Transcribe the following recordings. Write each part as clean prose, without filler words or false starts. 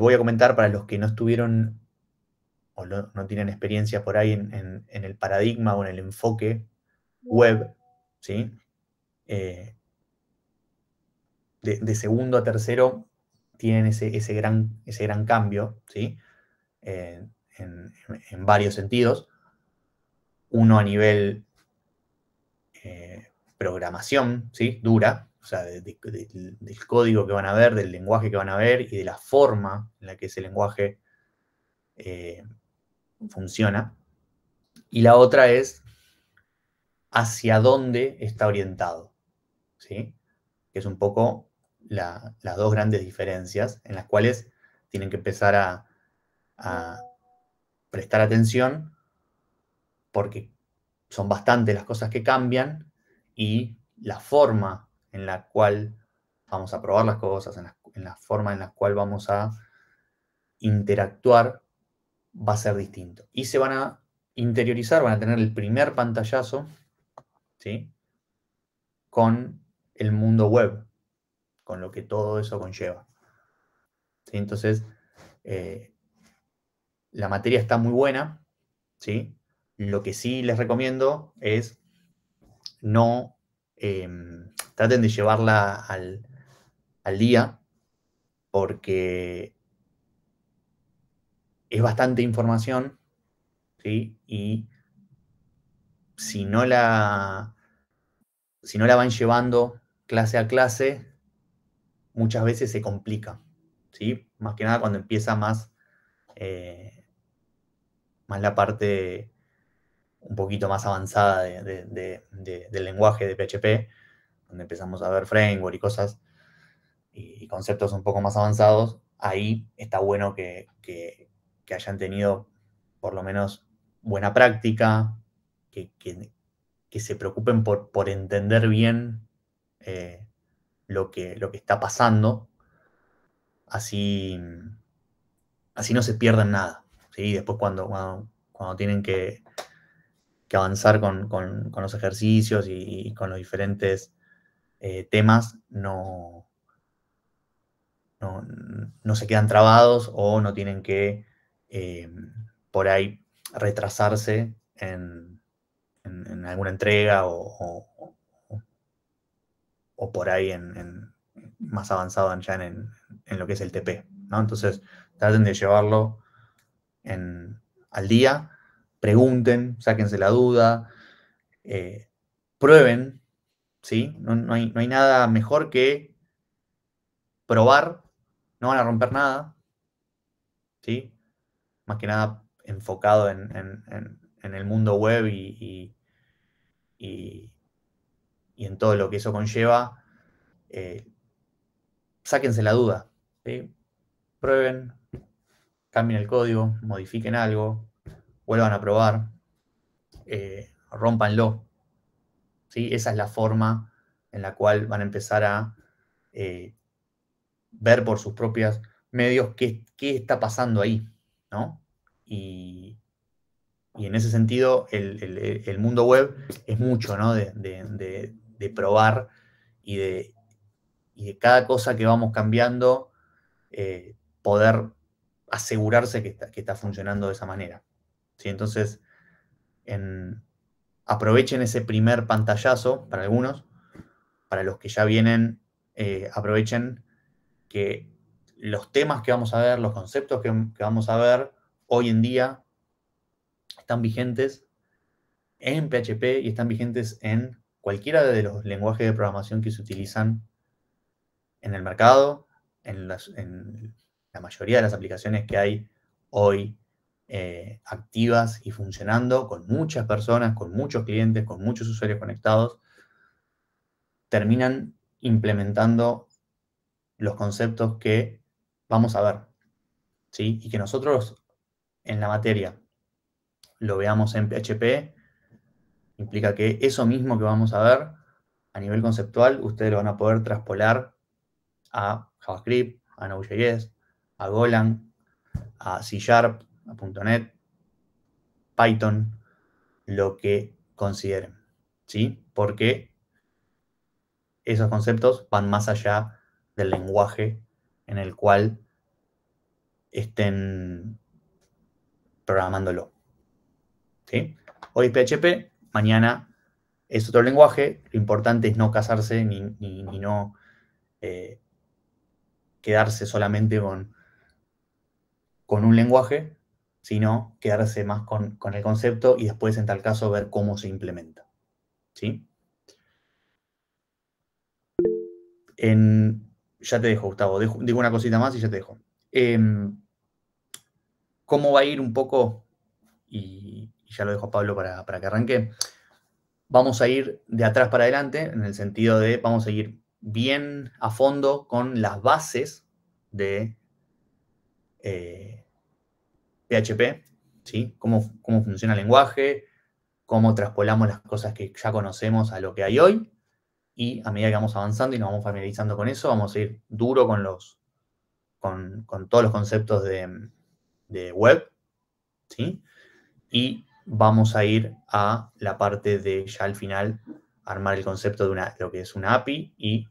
voy a comentar para los que no estuvieron o no tienen experiencia por ahí en el paradigma o en el enfoque web, ¿sí? De segundo a tercero tienen ese gran cambio, ¿sí? En varios sentidos. Uno a nivel programación, ¿sí? Dura, o sea, del código que van a ver, del lenguaje que van a ver y de la forma en la que ese lenguaje funciona. Y la otra es hacia dónde está orientado, ¿sí? Que es un poco las dos grandes diferencias en las cuales tienen que empezar a prestar atención porque son bastantes las cosas que cambian y la forma en la cual vamos a probar las cosas, en la forma en la cual vamos a interactuar va a ser distinto. Y se van a interiorizar, van a tener el primer pantallazo, ¿sí? Con el mundo web, con lo que todo eso conlleva. ¿Sí? Entonces, la materia está muy buena, ¿sí? Lo que sí les recomiendo es no traten de llevarla al día porque es bastante información, ¿sí? Y si no la, si no la van llevando clase a clase, muchas veces se complica, ¿sí? Más que nada cuando empieza más la parte un poquito más avanzada del lenguaje de PHP, donde empezamos a ver framework y cosas y conceptos un poco más avanzados, ahí está bueno que hayan tenido por lo menos buena práctica, que se preocupen por entender bien lo que está pasando, así, así no se pierden nada. ¿Sí? Después cuando tienen que avanzar con los ejercicios y con los diferentes temas, no se quedan trabados o no tienen que por ahí retrasarse en alguna entrega o por ahí más avanzado ya en lo que es el TP, ¿no? Entonces, traten de llevarlo al día, pregunten, sáquense la duda, prueben, ¿sí? No hay nada mejor que probar, no van a romper nada, ¿sí? Más que nada enfocado en el mundo web y en todo lo que eso conlleva, sáquense la duda, ¿sí? Prueben, cambien el código, modifiquen algo, vuelvan a probar, rómpanlo, ¿sí? Esa es la forma en la cual van a empezar a ver por sus propios medios qué está pasando ahí, ¿no? Y en ese sentido, el mundo web es mucho, ¿no? De probar y de cada cosa que vamos cambiando, poder asegurarse que está funcionando de esa manera. ¿Sí? Entonces, aprovechen ese primer pantallazo para algunos, para los que ya vienen, aprovechen que los temas que vamos a ver, los conceptos que vamos a ver hoy en día están vigentes en PHP y están vigentes en cualquiera de los lenguajes de programación que se utilizan en el mercado, en la mayoría de las aplicaciones que hay hoy activas y funcionando, con muchas personas, con muchos clientes, con muchos usuarios conectados, terminan implementando los conceptos que vamos a ver, ¿sí? Y que nosotros en la materia lo veamos en PHP, implica que eso mismo que vamos a ver a nivel conceptual, ustedes lo van a poder traspolar a JavaScript, a Node.js, a Golang, a C#, a .NET, Python, lo que consideren, ¿sí? Porque esos conceptos van más allá del lenguaje en el cual estén programándolo. ¿Sí? Hoy es PHP, mañana es otro lenguaje. Lo importante es no casarse ni no quedarse solamente con un lenguaje, sino quedarse más con el concepto y después, en tal caso, ver cómo se implementa. ¿Sí? Ya te dejo, Gustavo. Digo una cosita más y ya te dejo. ¿Cómo va a ir un poco? Y ya lo dejo a Pablo para que arranque. Vamos a ir de atrás para adelante, en el sentido de vamos a ir bien a fondo con las bases de PHP, ¿sí? Cómo funciona el lenguaje, cómo traspolamos las cosas que ya conocemos a lo que hay hoy, y a medida que vamos avanzando y nos vamos familiarizando con eso, vamos a ir duro con todos los conceptos de web, ¿sí? Y vamos a ir a la parte de ya al final armar el concepto de lo que es una API y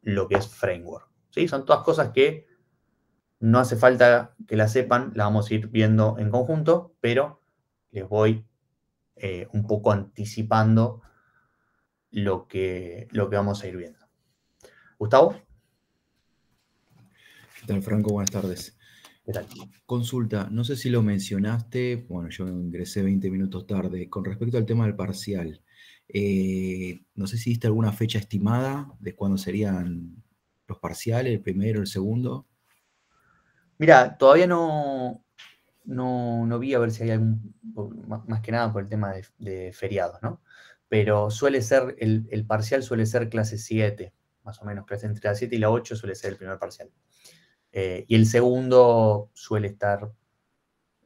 lo que es framework. ¿Sí? Son todas cosas que no hace falta que las sepan, las vamos a ir viendo en conjunto, pero les voy un poco anticipando lo que vamos a ir viendo. Gustavo. ¿Qué tal, Franco? Buenas tardes. ¿Qué tal? Consulta, no sé si lo mencionaste, bueno, yo ingresé 20 minutos tarde, con respecto al tema del parcial. No sé si diste alguna fecha estimada de cuándo serían los parciales, el primero, el segundo. Mira, todavía no vi a ver si hay algún, más que nada por el tema de feriados, ¿no? Pero suele ser, el parcial suele ser clase 7, más o menos, clase entre la 7 y la 8 suele ser el primer parcial. Y el segundo suele estar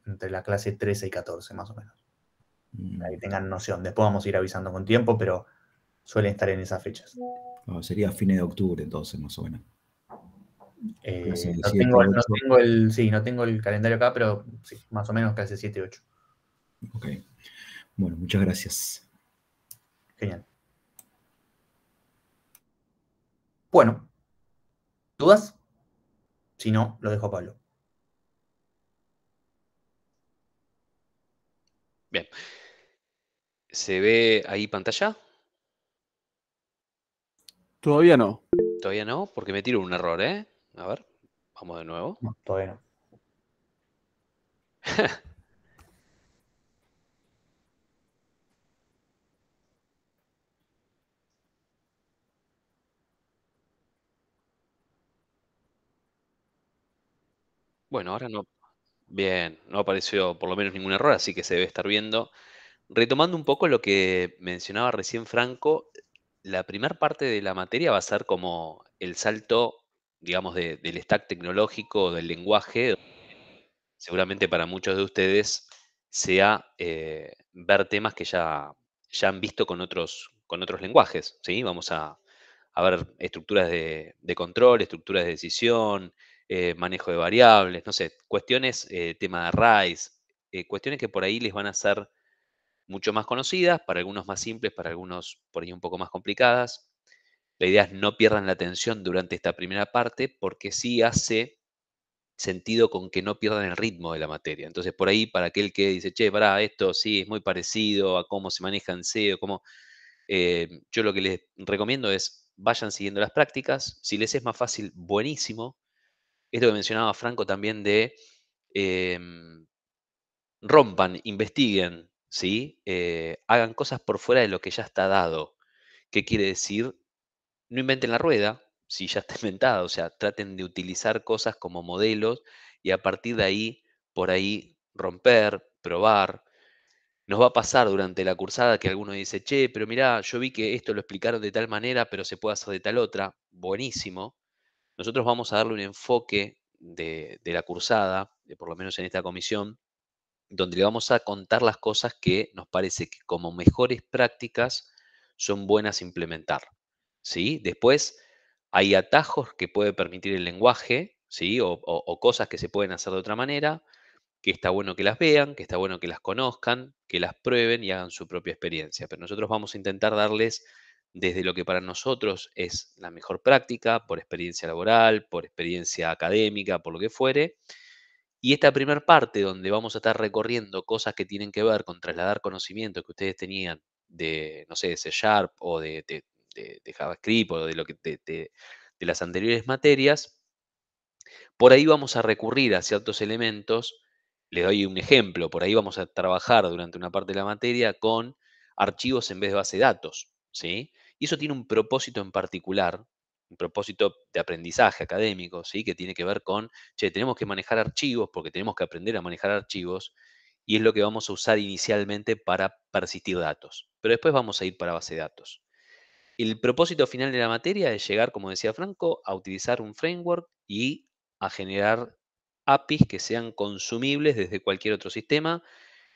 entre la clase 13 y 14, más o menos. Para que tengan noción. Después vamos a ir avisando con tiempo, pero suelen estar en esas fechas. Sería fines de octubre, entonces, más o menos. Clase No 7, tengo, 8. no tengo el calendario acá, pero sí, más o menos clase 7 y 8. Ok. Bueno, muchas gracias. Genial. Bueno, ¿dudas? Si no, lo dejo a Pablo. Bien. ¿Se ve ahí pantalla? Todavía no. Todavía no, porque me tiro un error, ¿eh? A ver, vamos de nuevo. No, todavía no. Bueno, ahora no. Bien, no apareció por lo menos ningún error, así que se debe estar viendo. Retomando un poco lo que mencionaba recién Franco, la primera parte de la materia va a ser como el salto, digamos, del stack tecnológico, del lenguaje. Seguramente para muchos de ustedes sea ver temas que ya han visto con otros lenguajes, ¿sí? Vamos a ver estructuras de control, estructuras de decisión, manejo de variables, no sé, cuestiones, tema de RAIS, cuestiones que por ahí les van a ser mucho más conocidas, para algunos más simples, para algunos por ahí un poco más complicadas. La idea es no pierdan la atención durante esta primera parte porque sí hace sentido con que no pierdan el ritmo de la materia. Entonces, por ahí, para aquel que dice, che, pará, esto sí es muy parecido a cómo se maneja en SEO, yo lo que les recomiendo es vayan siguiendo las prácticas. Si les es más fácil, buenísimo. Esto que mencionaba Franco también de em, rompan, investiguen, ¿sí? Hagan cosas por fuera de lo que ya está dado. ¿Qué quiere decir? No inventen la rueda, si ya está inventada, o sea, traten de utilizar cosas como modelos y a partir de ahí, por ahí, romper, probar. Nos va a pasar durante la cursada que alguno dice, che, pero mirá, yo vi que esto lo explicaron de tal manera, pero se puede hacer de tal otra. Buenísimo. Nosotros vamos a darle un enfoque de la cursada, por lo menos en esta comisión, donde le vamos a contar las cosas que nos parece que como mejores prácticas son buenas implementar, ¿sí? Después hay atajos que puede permitir el lenguaje, ¿sí? O cosas que se pueden hacer de otra manera, que está bueno que las vean, que está bueno que las conozcan, que las prueben y hagan su propia experiencia. Pero nosotros vamos a intentar darles desde lo que para nosotros es la mejor práctica, por experiencia laboral, por experiencia académica, por lo que fuere, Y esta primera parte donde vamos a estar recorriendo cosas que tienen que ver con trasladar conocimiento que ustedes tenían de, no sé, de C Sharp o de JavaScript o de, lo que, de las anteriores materias, por ahí vamos a recurrir a ciertos elementos. Les doy un ejemplo, por ahí vamos a trabajar durante una parte de la materia con archivos en vez de base de datos, ¿sí? Y eso tiene un propósito en particular, un propósito de aprendizaje académico, ¿sí? Que tiene que ver con, che, tenemos que manejar archivos porque tenemos que aprender a manejar archivos y es lo que vamos a usar inicialmente para persistir datos. Pero después vamos a ir para base de datos. El propósito final de la materia es llegar, como decía Franco, a utilizar un framework y a generar APIs que sean consumibles desde cualquier otro sistema.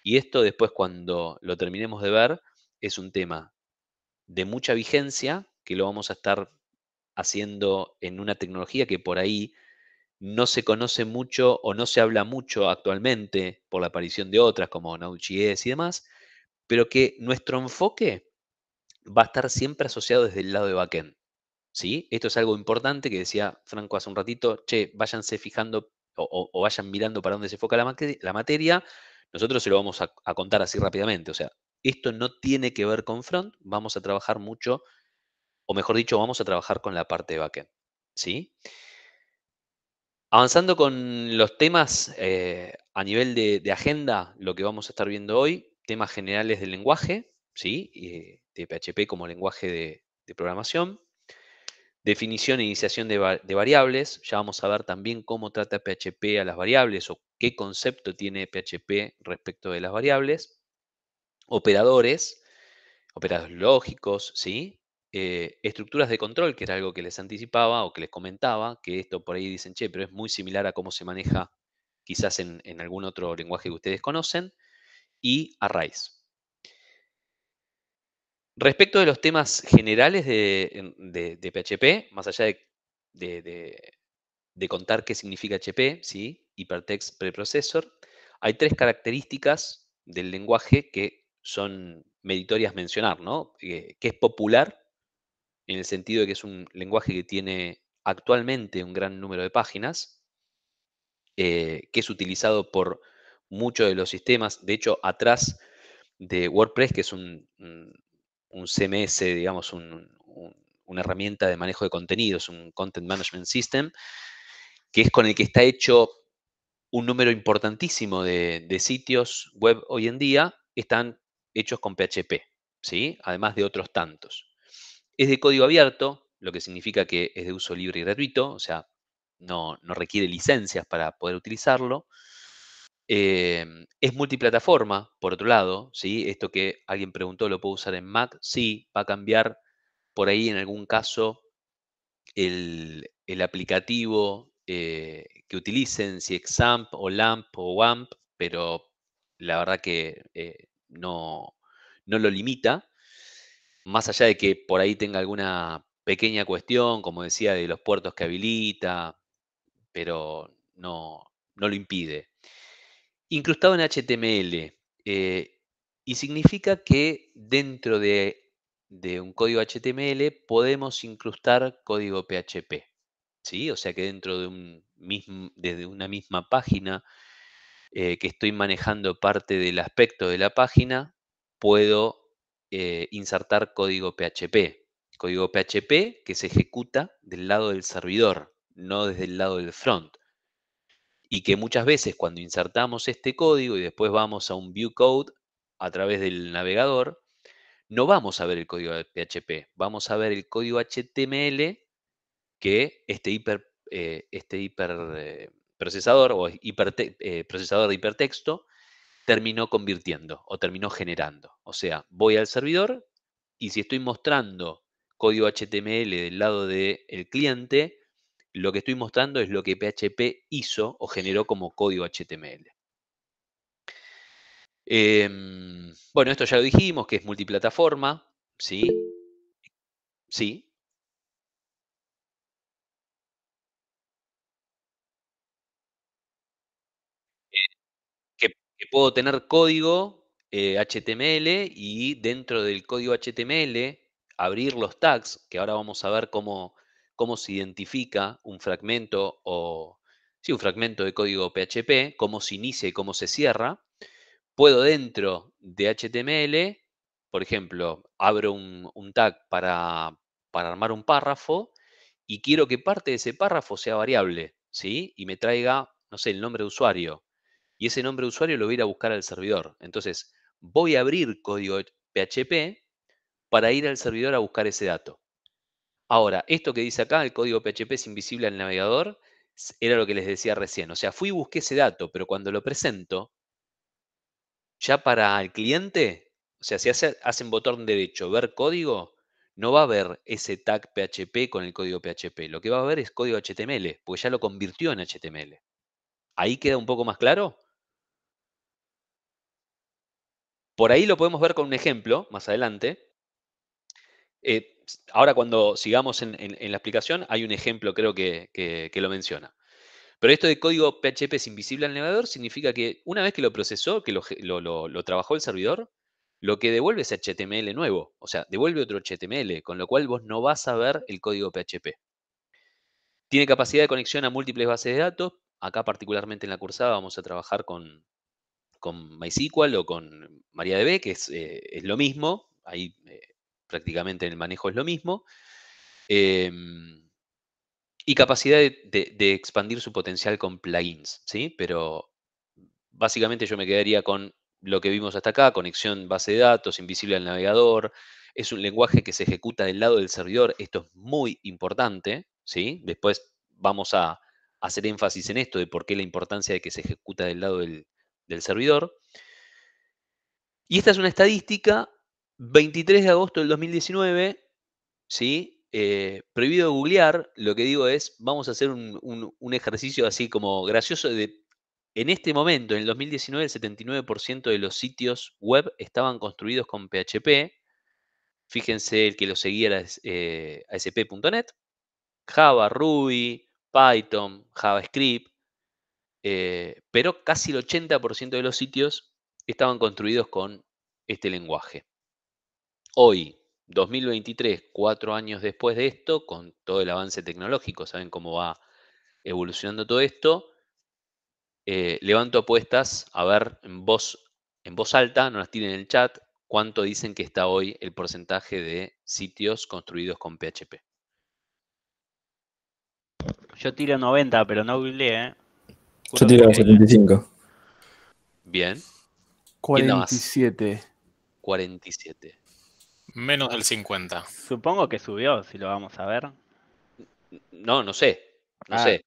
Y esto después, cuando lo terminemos de ver, es un tema de mucha vigencia que lo vamos a estar haciendo en una tecnología que por ahí no se conoce mucho o no se habla mucho actualmente por la aparición de otras como Node.js y demás, pero que nuestro enfoque va a estar siempre asociado desde el lado de backend. ¿Sí? Esto es algo importante que decía Franco hace un ratito, che, váyanse fijando o vayan mirando para dónde se enfoca la materia, nosotros se lo vamos a contar así rápidamente. O sea, esto no tiene que ver con front, vamos a trabajar mucho, o mejor dicho, vamos a trabajar con la parte de backend. ¿Sí? Avanzando con los temas a nivel de agenda, lo que vamos a estar viendo hoy, temas generales del lenguaje, ¿sí? De PHP como lenguaje de programación. Definición e iniciación de variables. Ya vamos a ver también cómo trata PHP a las variables o qué concepto tiene PHP respecto de las variables. Operadores, operadores lógicos, ¿sí? Estructuras de control, que era algo que les anticipaba o que les comentaba, que esto por ahí dicen, che, pero es muy similar a cómo se maneja quizás en algún otro lenguaje que ustedes conocen. Y arrays. Respecto de los temas generales de PHP, más allá de de contar qué significa HP, ¿sí? Hypertext Preprocessor, hay tres características del lenguaje que son meritorias mencionar, ¿no? Que es popular en el sentido de que es un lenguaje que tiene actualmente un gran número de páginas, que es utilizado por muchos de los sistemas. De hecho, atrás de WordPress, que es un CMS, digamos, una herramienta de manejo de contenidos, un Content Management System, que es con el que está hecho un número importantísimo de sitios web hoy en día, están hechos con PHP, ¿sí? Además de otros tantos. Es de código abierto, lo que significa que es de uso libre y gratuito, o sea, no requiere licencias para poder utilizarlo. Es multiplataforma, por otro lado, ¿sí? Esto que alguien preguntó, ¿lo puedo usar en Mac? Sí, va a cambiar por ahí en algún caso el aplicativo que utilicen, si XAMPP o LAMP o WAMP, pero la verdad que no lo limita, más allá de que por ahí tenga alguna pequeña cuestión, como decía, de los puertos que habilita, pero no lo impide. Incrustado en HTML, y significa que dentro de un código HTML podemos incrustar código PHP. ¿Sí? O sea que dentro desde una misma página que estoy manejando parte del aspecto de la página, puedo insertar código PHP. Código PHP que se ejecuta del lado del servidor, no desde el lado del front. Y que muchas veces cuando insertamos este código y después vamos a un view code a través del navegador, no vamos a ver el código de PHP, vamos a ver el código HTML que este hiper procesador o procesador de hipertexto terminó convirtiendo o terminó generando. O sea, voy al servidor y si estoy mostrando código HTML del lado del cliente, lo que estoy mostrando es lo que PHP hizo o generó como código HTML. Bueno, esto ya lo dijimos, que es multiplataforma, ¿sí? Sí. Que puedo tener código HTML y dentro del código HTML abrir los tags, que ahora vamos a ver cómo se identifica un fragmento o sí, un fragmento de código PHP, cómo se inicia y cómo se cierra. Puedo dentro de HTML, por ejemplo, abro un tag para armar un párrafo y quiero que parte de ese párrafo sea variable, ¿sí? Y me traiga, no sé, el nombre de usuario. Y ese nombre de usuario lo voy a ir a buscar al servidor. Entonces, voy a abrir código PHP para ir al servidor a buscar ese dato. Ahora, esto que dice acá, el código PHP es invisible al navegador, era lo que les decía recién. O sea, fui y busqué ese dato, pero cuando lo presento, ya para el cliente, o sea, si hacen botón derecho, ver código, no va a ver ese tag PHP con el código PHP. Lo que va a ver es código HTML, porque ya lo convirtió en HTML. ¿Ahí queda un poco más claro? Por ahí lo podemos ver con un ejemplo más adelante. Ahora cuando sigamos en la explicación, hay un ejemplo creo que lo menciona. Pero esto de código PHP es invisible al navegador significa que una vez que lo procesó, que lo trabajó el servidor, lo que devuelve es HTML nuevo. O sea, devuelve otro HTML, con lo cual vos no vas a ver el código PHP. Tiene capacidad de conexión a múltiples bases de datos. Acá particularmente en la cursada vamos a trabajar con MySQL o con MariaDB, que es lo mismo. Ahí prácticamente en el manejo es lo mismo. Y capacidad de expandir su potencial con plugins, ¿sí? Pero básicamente yo me quedaría con lo que vimos hasta acá, conexión base de datos, invisible al navegador. Es un lenguaje que se ejecuta del lado del servidor. Esto es muy importante, ¿sí? Después vamos a hacer énfasis en esto de por qué la importancia de que se ejecuta del lado del servidor. Y esta es una estadística, 23 de agosto del 2019, ¿sí? Prohibido googlear, lo que digo es, vamos a hacer un ejercicio así como gracioso en este momento, en el 2019, el 79% de los sitios web estaban construidos con PHP. Fíjense, el que lo seguía era ASP.NET, Java, Ruby, Python, JavaScript, pero casi el 80% de los sitios estaban construidos con este lenguaje. Hoy, 2023, 4 años después de esto, con todo el avance tecnológico, saben cómo va evolucionando todo esto, levanto apuestas a ver en voz alta, no las tienen en el chat, cuánto dicen que está hoy el porcentaje de sitios construidos con PHP. Yo tiro 90, pero no googleé, Yo tiro 75. Bien. ¿Quién da más? 47. 47. Menos del 50. Supongo que subió, si lo vamos a ver. No sé. No Ah. sé.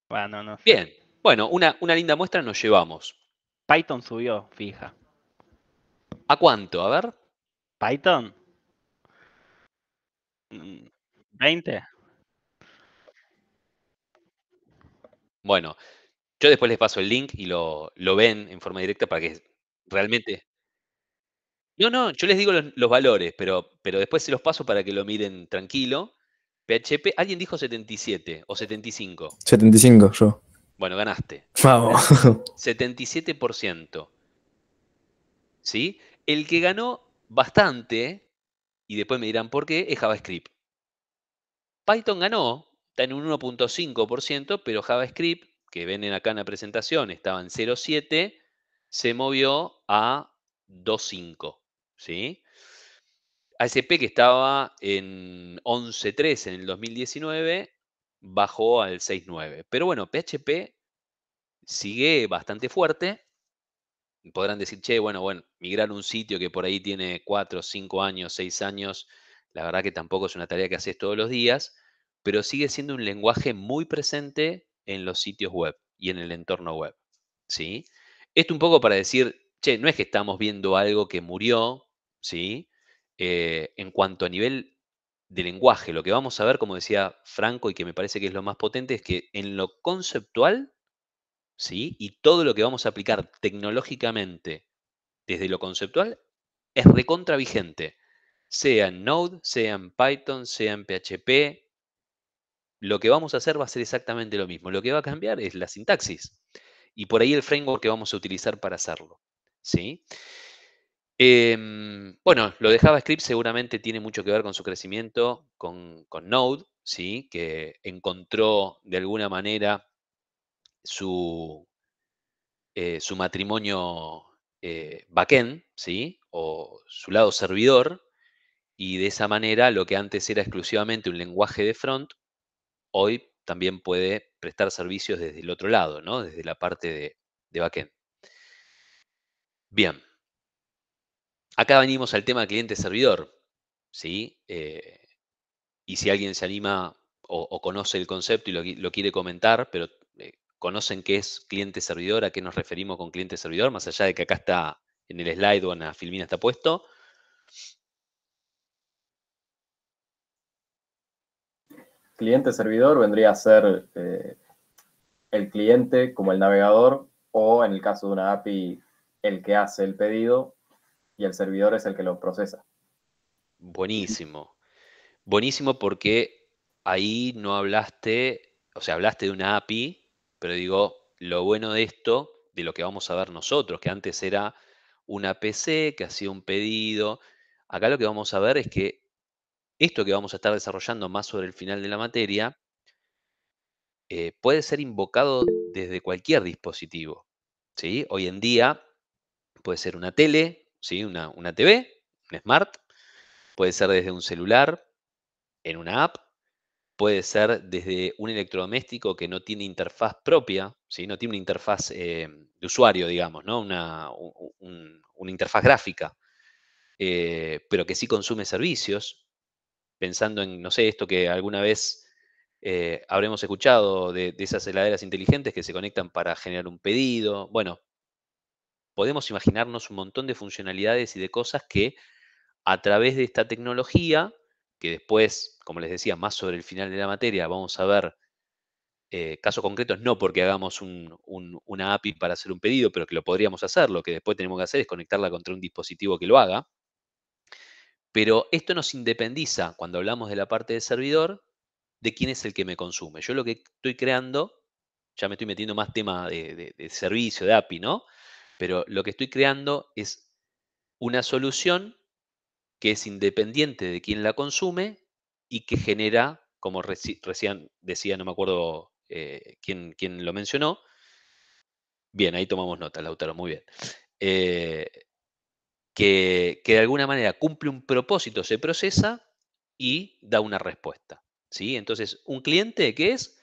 Bueno, no sé. Bien. Bueno, una linda muestra nos llevamos. Python subió, fija. ¿A cuánto? A ver. ¿Python? 20. Bueno, yo después les paso el link y lo ven en forma directa para que realmente... No, yo les digo los valores, pero después se los paso para que lo miren tranquilo. PHP, alguien dijo 77 o 75. 75 yo. Bueno, ganaste. Vamos. 77%. ¿Sí? El que ganó bastante, y después me dirán por qué, es JavaScript. Python ganó, está en un 1.5%, pero JavaScript, que ven acá en la presentación, estaba en 0.7, se movió a 2.5. ¿Sí? ASP, que estaba en 11.3 en el 2019, bajó al 6.9. Pero bueno, PHP sigue bastante fuerte. Podrán decir, che, bueno, migrar un sitio que por ahí tiene 4, 5 años, 6 años, la verdad que tampoco es una tarea que haces todos los días, pero sigue siendo un lenguaje muy presente en los sitios web y en el entorno web. ¿Sí? Esto un poco para decir, che, no es que estamos viendo algo que murió, ¿sí? En cuanto a nivel de lenguaje, lo que vamos a ver, como decía Franco, y que me parece que es lo más potente, es que en lo conceptual, ¿sí? Y todo lo que vamos a aplicar tecnológicamente desde lo conceptual es recontra vigente. Sea en Node, sea en Python, sea en PHP, lo que vamos a hacer va a ser exactamente lo mismo. Lo que va a cambiar es la sintaxis. Y por ahí el framework que vamos a utilizar para hacerlo. ¿Sí? Bueno, lo de JavaScript seguramente tiene mucho que ver con su crecimiento con Node, ¿sí? Que encontró de alguna manera su matrimonio backend, ¿sí? O su lado servidor, y de esa manera lo que antes era exclusivamente un lenguaje de front, hoy también puede prestar servicios desde el otro lado, ¿no? Desde la parte de backend. Bien, acá venimos al tema cliente-servidor, ¿sí? Y si alguien se anima o conoce el concepto y lo quiere comentar, pero ¿conocen qué es cliente-servidor? ¿A qué nos referimos con cliente-servidor? Más allá de que acá está en el slide o en la filmina está puesto. Cliente-servidor vendría a ser el cliente como el navegador, o en el caso de una API, el que hace el pedido y el servidor es el que lo procesa. Buenísimo. Buenísimo, porque ahí no hablaste, o sea, hablaste de una API, pero digo, lo bueno de esto, de lo que vamos a ver nosotros, que antes era una PC que hacía un pedido, acá lo que vamos a ver es que esto que vamos a estar desarrollando más sobre el final de la materia, puede ser invocado desde cualquier dispositivo, ¿sí? Hoy en día puede ser una tele, ¿sí? Una TV, un smart, puede ser desde un celular, en una app, puede ser desde un electrodoméstico que no tiene interfaz propia, ¿sí? No tiene una interfaz de usuario, digamos, ¿no? Una interfaz gráfica, pero que sí consume servicios, pensando en, no sé, esto que alguna vez habremos escuchado de esas heladeras inteligentes que se conectan para generar un pedido. Bueno, podemos imaginarnos un montón de funcionalidades y de cosas que a través de esta tecnología, que después, como les decía, más sobre el final de la materia, vamos a ver casos concretos, no porque hagamos una API para hacer un pedido, pero que lo podríamos hacer. Lo que después tenemos que hacer es conectarla contra un dispositivo que lo haga. Pero esto nos independiza, cuando hablamos de la parte de servidor, de quién es el que me consume. Yo lo que estoy creando, ya me estoy metiendo más tema de servicio, de API, ¿no? Pero lo que estoy creando es una solución que es independiente de quién la consume y que genera, como recién decía, no me acuerdo quién lo mencionó. Bien, ahí tomamos nota, Lautaro, muy bien. Eh, que de alguna manera cumple un propósito, se procesa y da una respuesta, ¿sí? Entonces, un cliente, ¿qué es?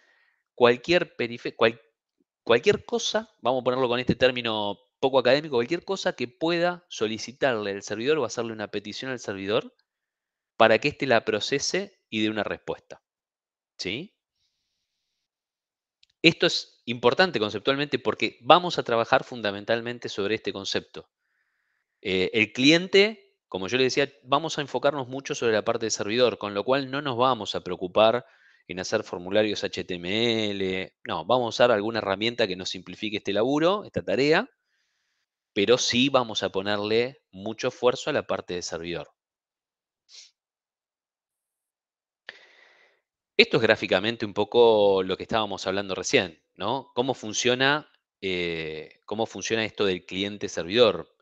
Cualquier cosa, vamos a ponerlo con este término poco académico, cualquier cosa que pueda solicitarle al servidor o hacerle una petición al servidor para que éste la procese y dé una respuesta, ¿sí? Esto es importante conceptualmente porque vamos a trabajar fundamentalmente sobre este concepto. El cliente, como yo le decía, vamos a enfocarnos mucho sobre la parte de servidor, con lo cual no nos vamos a preocupar en hacer formularios HTML. No, vamos a usar alguna herramienta que nos simplifique este laburo, esta tarea, pero sí vamos a ponerle mucho esfuerzo a la parte de servidor. Esto es gráficamente un poco lo que estábamos hablando recién, ¿no? ¿Cómo funciona esto del cliente-servidor?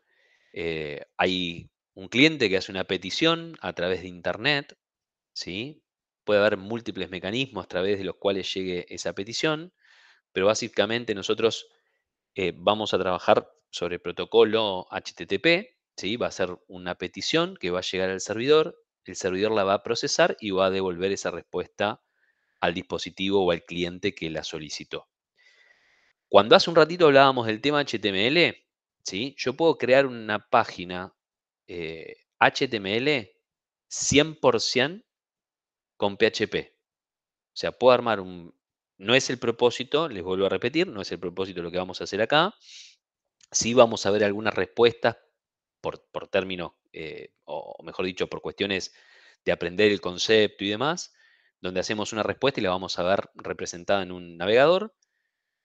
Hay un cliente que hace una petición a través de Internet, ¿sí? Puede haber múltiples mecanismos a través de los cuales llegue esa petición, pero básicamente nosotros vamos a trabajar sobre el protocolo HTTP, ¿sí? Va a ser una petición que va a llegar al servidor, el servidor la va a procesar y va a devolver esa respuesta al dispositivo o al cliente que la solicitó. Cuando hace un ratito hablábamos del tema HTML, ¿sí? Yo puedo crear una página HTML 100% con PHP. O sea, puedo armar un... No es el propósito, les vuelvo a repetir, no es el propósito lo que vamos a hacer acá. Sí vamos a ver algunas respuestas por términos, o mejor dicho, por cuestiones de aprender el concepto y demás, donde hacemos una respuesta y la vamos a ver representada en un navegador.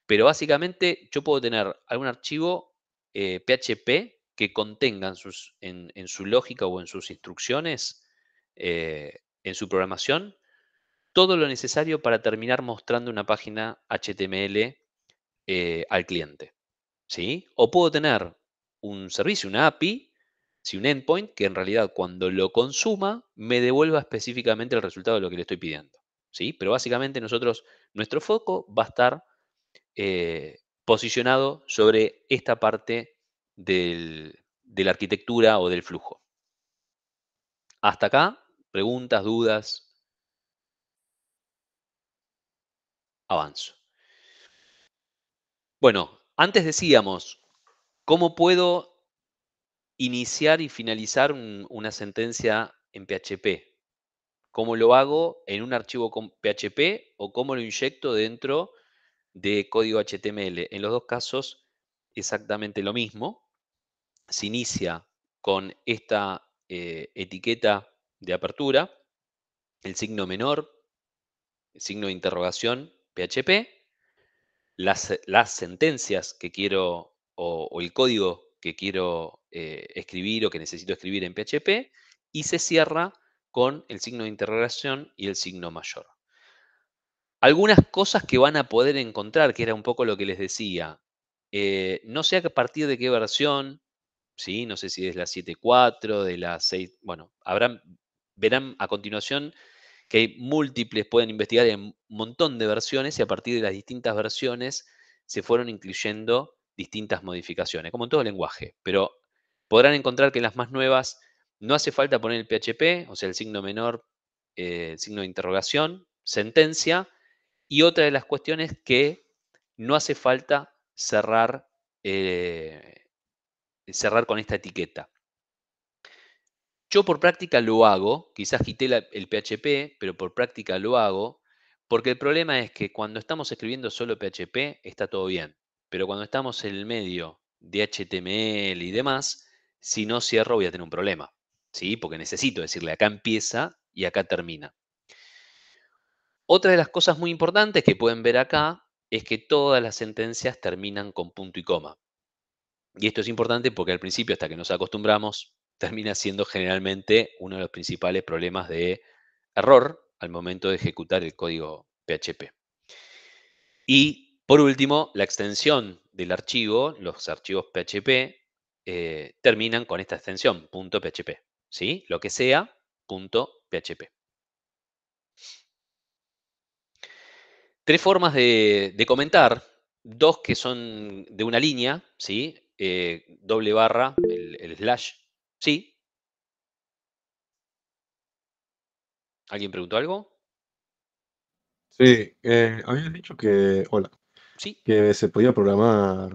Pero básicamente yo puedo tener algún archivo PHP que contenga en su lógica o en sus instrucciones, en su programación, todo lo necesario para terminar mostrando una página HTML al cliente, ¿sí? O puedo tener un servicio, una API, ¿sí? Un endpoint que en realidad cuando lo consuma me devuelva específicamente el resultado de lo que le estoy pidiendo, ¿sí? Pero básicamente nuestro foco va a estar posicionado sobre esta parte de la arquitectura o del flujo. Hasta acá, preguntas, dudas, avanzo. Bueno, antes decíamos, ¿cómo puedo iniciar y finalizar una sentencia en PHP? ¿Cómo lo hago en un archivo con PHP o cómo lo inyecto dentro de código HTML? En los dos casos, exactamente lo mismo. Se inicia con esta etiqueta de apertura, el signo menor, el signo de interrogación, PHP, las sentencias que quiero o el código que quiero escribir o que necesito escribir en PHP, y se cierra con el signo de interrogación y el signo mayor. Algunas cosas que van a poder encontrar, que era un poco lo que les decía, no sé a partir de qué versión, ¿sí? No sé si es la 7.4, de la 6, bueno, verán a continuación que hay múltiples, pueden investigar en un montón de versiones y a partir de las distintas versiones se fueron incluyendo distintas modificaciones, como en todo lenguaje, pero podrán encontrar que en las más nuevas no hace falta poner el PHP, o sea, el signo menor, signo de interrogación, sentencia, y otra de las cuestiones que no hace falta cerrar con esta etiqueta. Yo por práctica lo hago, quizás quité el PHP, pero por práctica lo hago, porque el problema es que cuando estamos escribiendo solo PHP está todo bien, pero cuando estamos en el medio de HTML y demás, si no cierro voy a tener un problema, ¿sí? Porque necesito decirle acá empieza y acá termina. Otra de las cosas muy importantes que pueden ver acá es que todas las sentencias terminan con punto y coma. Y esto es importante porque al principio, hasta que nos acostumbramos, termina siendo generalmente uno de los principales problemas de error al momento de ejecutar el código PHP. Y por último, la extensión del archivo, los archivos PHP, terminan con esta extensión, .php, ¿sí? Lo que sea, .php. Tres formas de comentar, dos que son de una línea, ¿sí? Doble barra, el slash, ¿sí? ¿Alguien preguntó algo? Sí, habías dicho que, hola, Sí. que se podía programar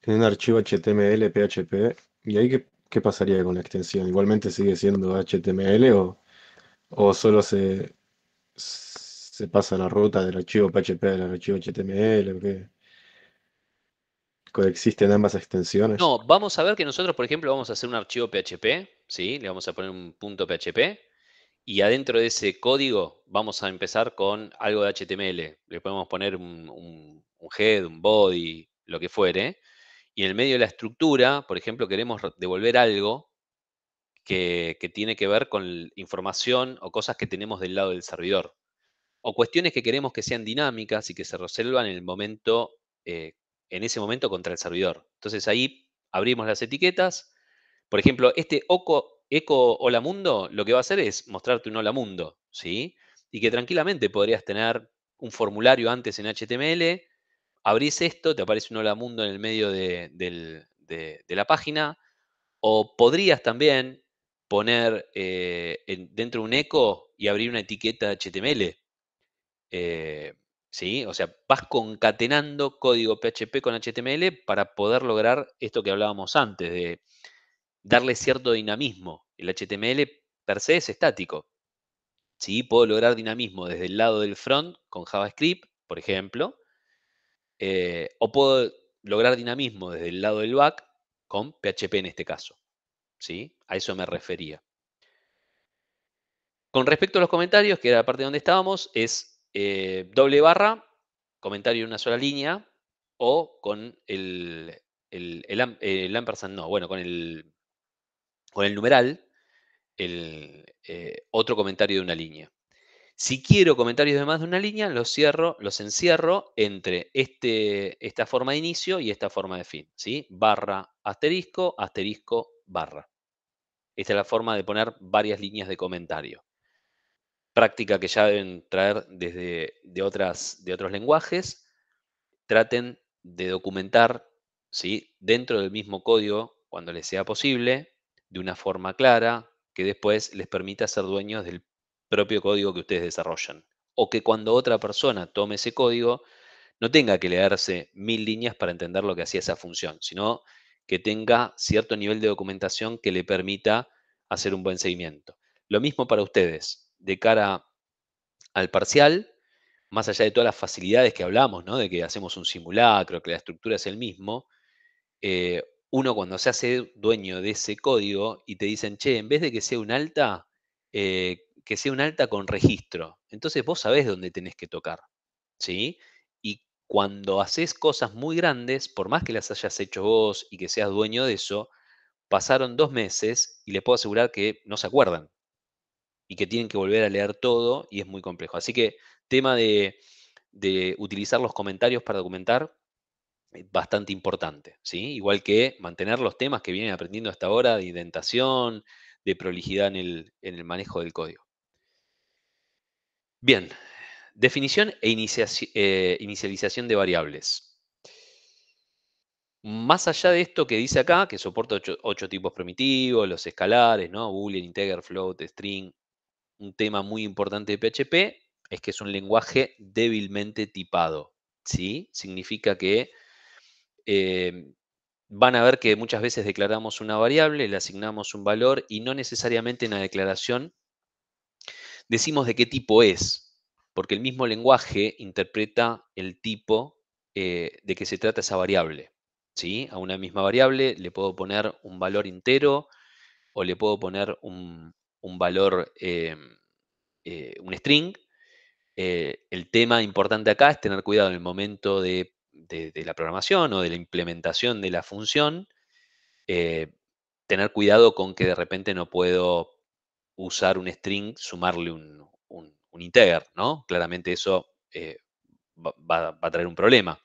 en un archivo HTML, PHP, y ahí qué pasaría con la extensión. ¿Igualmente sigue siendo HTML o solo se pasa la ruta del archivo PHP al archivo HTML? ¿O qué? ¿Coexisten ambas extensiones? No, vamos a ver que nosotros, por ejemplo, vamos a hacer un archivo PHP, ¿sí? Le vamos a poner un .php y adentro de ese código vamos a empezar con algo de HTML. Le podemos poner un head, un body, lo que fuere. Y en el medio de la estructura, por ejemplo, queremos devolver algo que tiene que ver con información o cosas que tenemos del lado del servidor. O cuestiones que queremos que sean dinámicas y que se resuelvan en ese momento contra el servidor. Entonces ahí abrimos las etiquetas. Por ejemplo, este eco hola mundo lo que va a hacer es mostrarte un hola mundo, ¿sí? Y que tranquilamente podrías tener un formulario antes en HTML, abrís esto, te aparece un hola mundo en el medio de la página, o podrías también poner dentro de un eco y abrir una etiqueta HTML. ¿Sí? O sea, vas concatenando código PHP con HTML para poder lograr esto que hablábamos antes, de darle cierto dinamismo. El HTML per se es estático. ¿Sí? Puedo lograr dinamismo desde el lado del front con JavaScript, por ejemplo, o puedo lograr dinamismo desde el lado del back con PHP en este caso. ¿Sí? A eso me refería. Con respecto a los comentarios, que era la parte donde estábamos, es doble barra, comentario en una sola línea, o con el ampersand, no, bueno, con el numeral, otro comentario de una línea. Si quiero comentarios de más de una línea, los encierro entre esta forma de inicio y esta forma de fin, ¿sí? Barra, asterisco, asterisco, barra. Esta es la forma de poner varias líneas de comentario. Práctica que ya deben traer de otros lenguajes. Traten de documentar, ¿sí?, dentro del mismo código, cuando les sea posible, de una forma clara, que después les permita ser dueños del propio código que ustedes desarrollan. O que cuando otra persona tome ese código, no tenga que leerse 1000 líneas para entender lo que hacía esa función, sino que tenga cierto nivel de documentación que le permita hacer un buen seguimiento. Lo mismo para ustedes, de cara al parcial, más allá de todas las facilidades que hablamos, ¿no? De que hacemos un simulacro, que la estructura es el mismo, uno cuando se hace dueño de ese código y te dicen, che, en vez de que sea un alta, que sea un alta con registro. Entonces vos sabés dónde tenés que tocar, ¿sí? Y cuando haces cosas muy grandes, por más que las hayas hecho vos y que seas dueño de eso, pasaron 2 meses y les puedo asegurar que no se acuerdan y que tienen que volver a leer todo y es muy complejo. Así que tema de utilizar los comentarios para documentar, bastante importante, ¿sí? Igual que mantener los temas que vienen aprendiendo hasta ahora de indentación, de prolijidad en el manejo del código. Bien, definición e inicialización de variables. Más allá de esto que dice acá, que soporta 8 tipos primitivos, los escalares, ¿no? Boolean, integer, float, string. Un tema muy importante de PHP es que es un lenguaje débilmente tipado, ¿sí? Significa que van a ver que muchas veces declaramos una variable, le asignamos un valor y no necesariamente en la declaración decimos de qué tipo es, porque el mismo lenguaje interpreta el tipo de que se trata esa variable, ¿sí? A una misma variable le puedo poner un valor entero o le puedo poner un valor, un string. El tema importante acá es tener cuidado en el momento de la programación o de la implementación de la función, tener cuidado con que de repente no puedo usar un string, sumarle un integer, ¿no? Claramente eso va a traer un problema.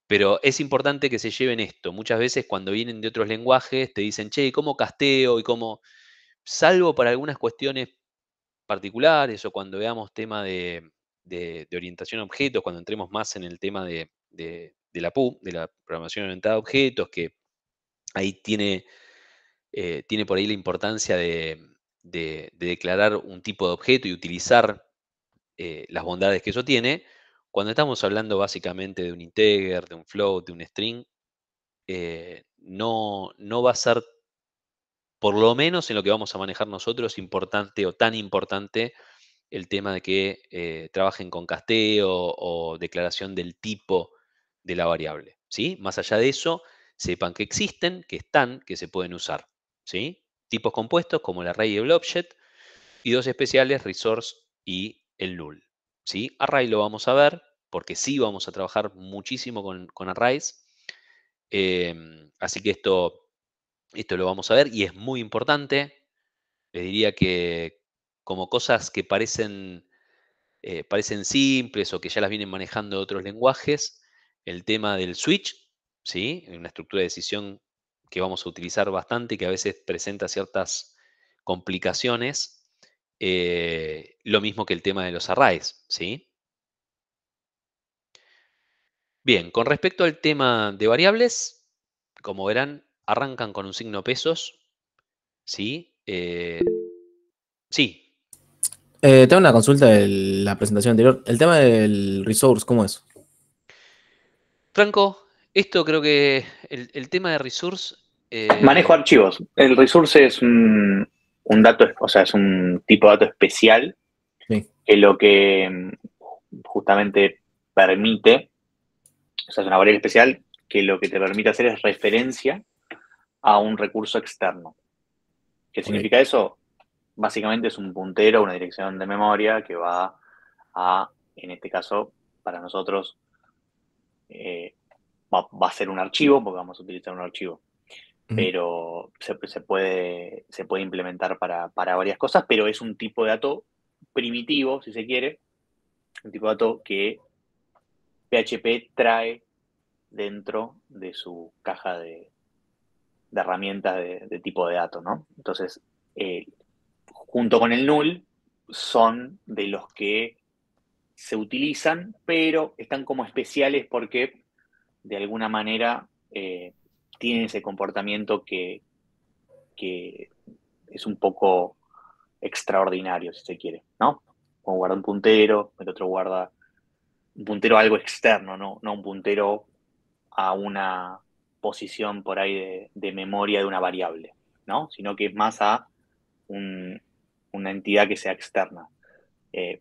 Pero es importante que se lleven esto. Muchas veces cuando vienen de otros lenguajes te dicen, che, ¿cómo casteo? Y cómo, salvo para algunas cuestiones particulares o cuando veamos tema de orientación a objetos, cuando entremos más en el tema de la PU, de la programación orientada a objetos, que ahí tiene por ahí la importancia de declarar un tipo de objeto y utilizar las bondades que eso tiene. Cuando estamos hablando básicamente de un integer, de un float, de un string, no va a ser, por lo menos en lo que vamos a manejar nosotros, importante o tan importante el tema de que trabajen con casteo o declaración del tipo de la variable, ¿sí? Más allá de eso, sepan que existen, que están, que se pueden usar, ¿sí? Tipos compuestos como el array y el object, y dos especiales, resource y el null, ¿sí? Array lo vamos a ver, porque sí vamos a trabajar muchísimo con arrays, así que esto lo vamos a ver y es muy importante. Les diría que como cosas que parecen simples o que ya las vienen manejando otros lenguajes, el tema del switch, ¿sí? Una estructura de decisión que vamos a utilizar bastante y que a veces presenta ciertas complicaciones. Lo mismo que el tema de los arrays, ¿sí? Bien, con respecto al tema de variables, como verán, arrancan con un signo pesos, ¿sí? Sí, Tengo una consulta de la presentación anterior. El tema del resource, ¿cómo es? Franco, esto creo que el tema de resource, Manejo archivos. El resource es un dato, o sea, es un tipo de dato especial Sí. que lo que justamente permite, o sea, es una variable especial que lo que te permite hacer es referencia a un recurso externo. ¿Qué significa eso? Básicamente es un puntero, una dirección de memoria que va a, en este caso, para nosotros, va a ser un archivo, porque vamos a utilizar un archivo. Pero se puede implementar para varias cosas, pero es un tipo de dato primitivo, si se quiere, un tipo de dato que PHP trae dentro de su caja de herramientas de tipo de datos, ¿no? Entonces, junto con el null, son de los que se utilizan, pero están como especiales porque de alguna manera tienen ese comportamiento que es un poco extraordinario, si se quiere, ¿no? Como guarda un puntero, el otro guarda un puntero a algo externo, no un puntero a una posición por ahí de memoria de una variable, ¿no? Sino que es más a una entidad que sea externa.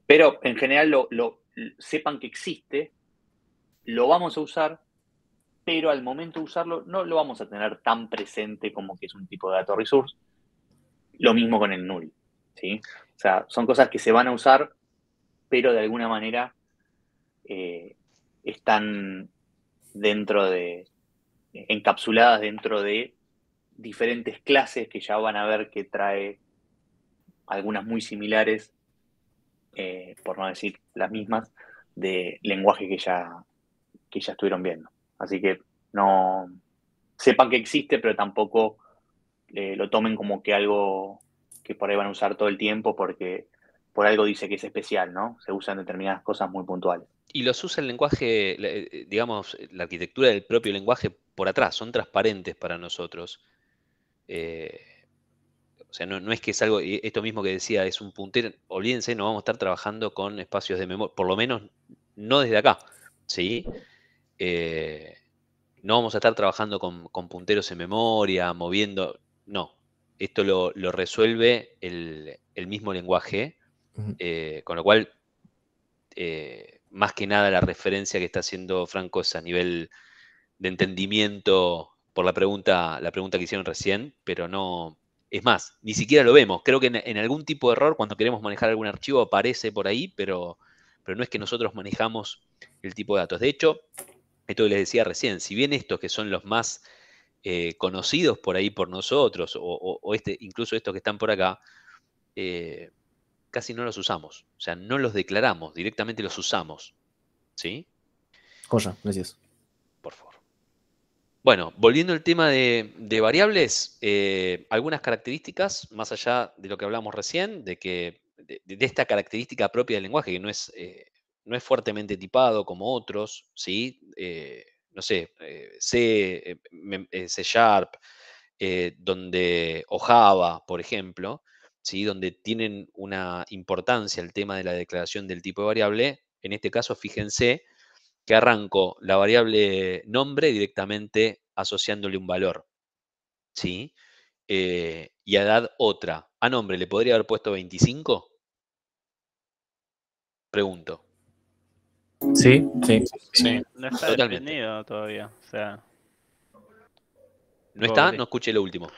Pero en general sepan que existe, lo vamos a usar, pero al momento de usarlo no lo vamos a tener tan presente como que es un tipo de data resource. Lo mismo con el null, ¿sí? O sea, son cosas que se van a usar, pero de alguna manera están encapsuladas dentro de diferentes clases que ya van a ver que trae algunas muy similares, por no decir las mismas, de lenguaje que ya estuvieron viendo. Así que no sepan que existe, pero tampoco lo tomen como que algo que por ahí van a usar todo el tiempo porque por algo dice que es especial, ¿no? Se usan determinadas cosas muy puntuales. Y los usa el lenguaje, digamos, la arquitectura del propio lenguaje por atrás, son transparentes para nosotros. O sea, no es que es algo, esto mismo que decía, es un puntero, olvídense, no vamos a estar trabajando con espacios de memoria, por lo menos no desde acá, ¿sí? No vamos a estar trabajando con punteros en memoria, moviendo, no. Esto lo resuelve el mismo lenguaje, con lo cual, más que nada la referencia que está haciendo Franco es a nivel de entendimiento por la pregunta que hicieron recién, pero no, es más, ni siquiera lo vemos. Creo que en algún tipo de error, cuando queremos manejar algún archivo, aparece por ahí, pero no es que nosotros manejamos el tipo de datos. De hecho, esto que les decía recién, si bien estos que son los más conocidos por ahí por nosotros, o incluso estos que están por acá, casi no los usamos. O sea, no los declaramos, directamente los usamos. ¿Sí? Joya, gracias. Por favor. Bueno, volviendo al tema de variables, algunas características, más allá de lo que hablamos recién, de esta característica propia del lenguaje, que no es fuertemente tipado como otros, ¿sí? No sé, C, C Sharp, o Java, por ejemplo, ¿sí? Donde tienen una importancia el tema de la declaración del tipo de variable. En este caso, fíjense que arranco la variable nombre directamente asociándole un valor, ¿sí? Y a edad otra. ¿A nombre le podría haber puesto 25? Pregunto. Sí. No está Totalmente. definido todavía. O sea, ¿No está? No escuché lo último.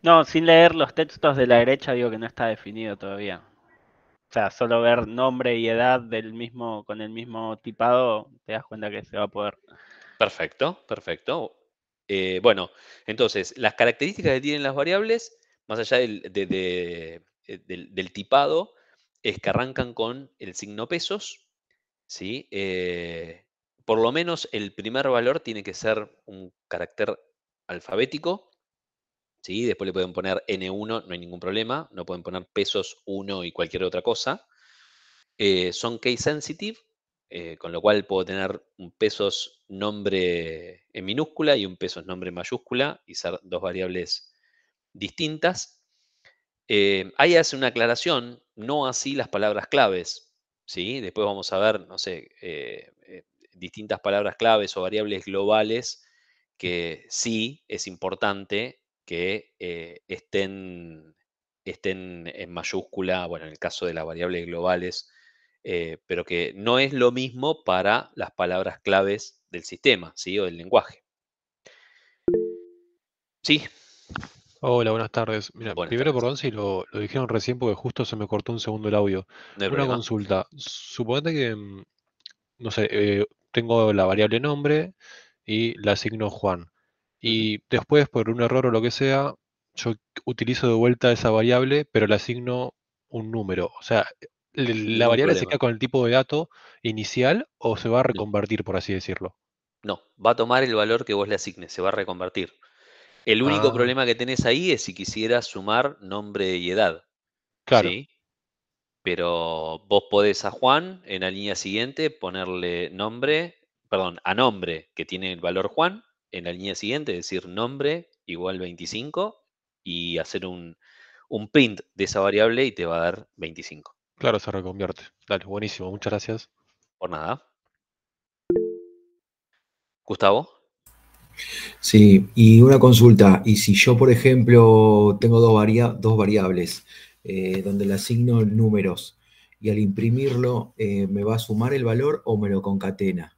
no, sin leer los textos de la derecha digo que no está definido todavía. O sea, solo ver nombre y edad con el mismo tipado, te das cuenta que se va a poder. Perfecto. Bueno, entonces, las características que tienen las variables, más allá del tipado, es que arrancan con el signo pesos, ¿sí? Por lo menos el primer valor tiene que ser un carácter alfabético, ¿sí? Después le pueden poner N1, no hay ningún problema, no pueden poner pesos 1 y cualquier otra cosa. Son case sensitive, con lo cual puedo tener un pesos nombre en minúscula y un pesos nombre en mayúscula y ser dos variables distintas. Ahí hace una aclaración, no así las palabras claves, ¿sí? Después vamos a ver, no sé, distintas palabras claves o variables globales que sí es importante que estén en mayúscula, bueno, en el caso de las variables globales, pero que no es lo mismo para las palabras claves del sistema, ¿sí? O del lenguaje. Sí. Hola, buenas tardes. Mira, Buenas primero, tardes. perdón si lo dijeron recién porque justo se me cortó un segundo el audio. No hay Una problema. consulta. Suponete que, no sé, tengo la variable nombre y la asigno Juan. Y después, por un error o lo que sea, yo utilizo de vuelta esa variable, pero le asigno un número. O sea, ¿la Ningún variable se problema. queda con el tipo de dato inicial o se va a No. reconvertir, por así decirlo? No, va a tomar el valor que vos le asignes, se va a reconvertir. El único Ah, problema que tenés ahí es si quisieras sumar nombre y edad, claro, ¿sí? Pero vos podés a Juan en la línea siguiente ponerle a nombre que tiene el valor Juan, en la línea siguiente decir nombre igual 25 y hacer un print de esa variable y te va a dar 25. claro, se reconvierte. Dale, buenísimo, muchas gracias. Por nada. Gustavo. Sí, y una consulta, y si yo, por ejemplo, tengo dos variables donde le asigno números y al imprimirlo, ¿me va a sumar el valor o me lo concatena?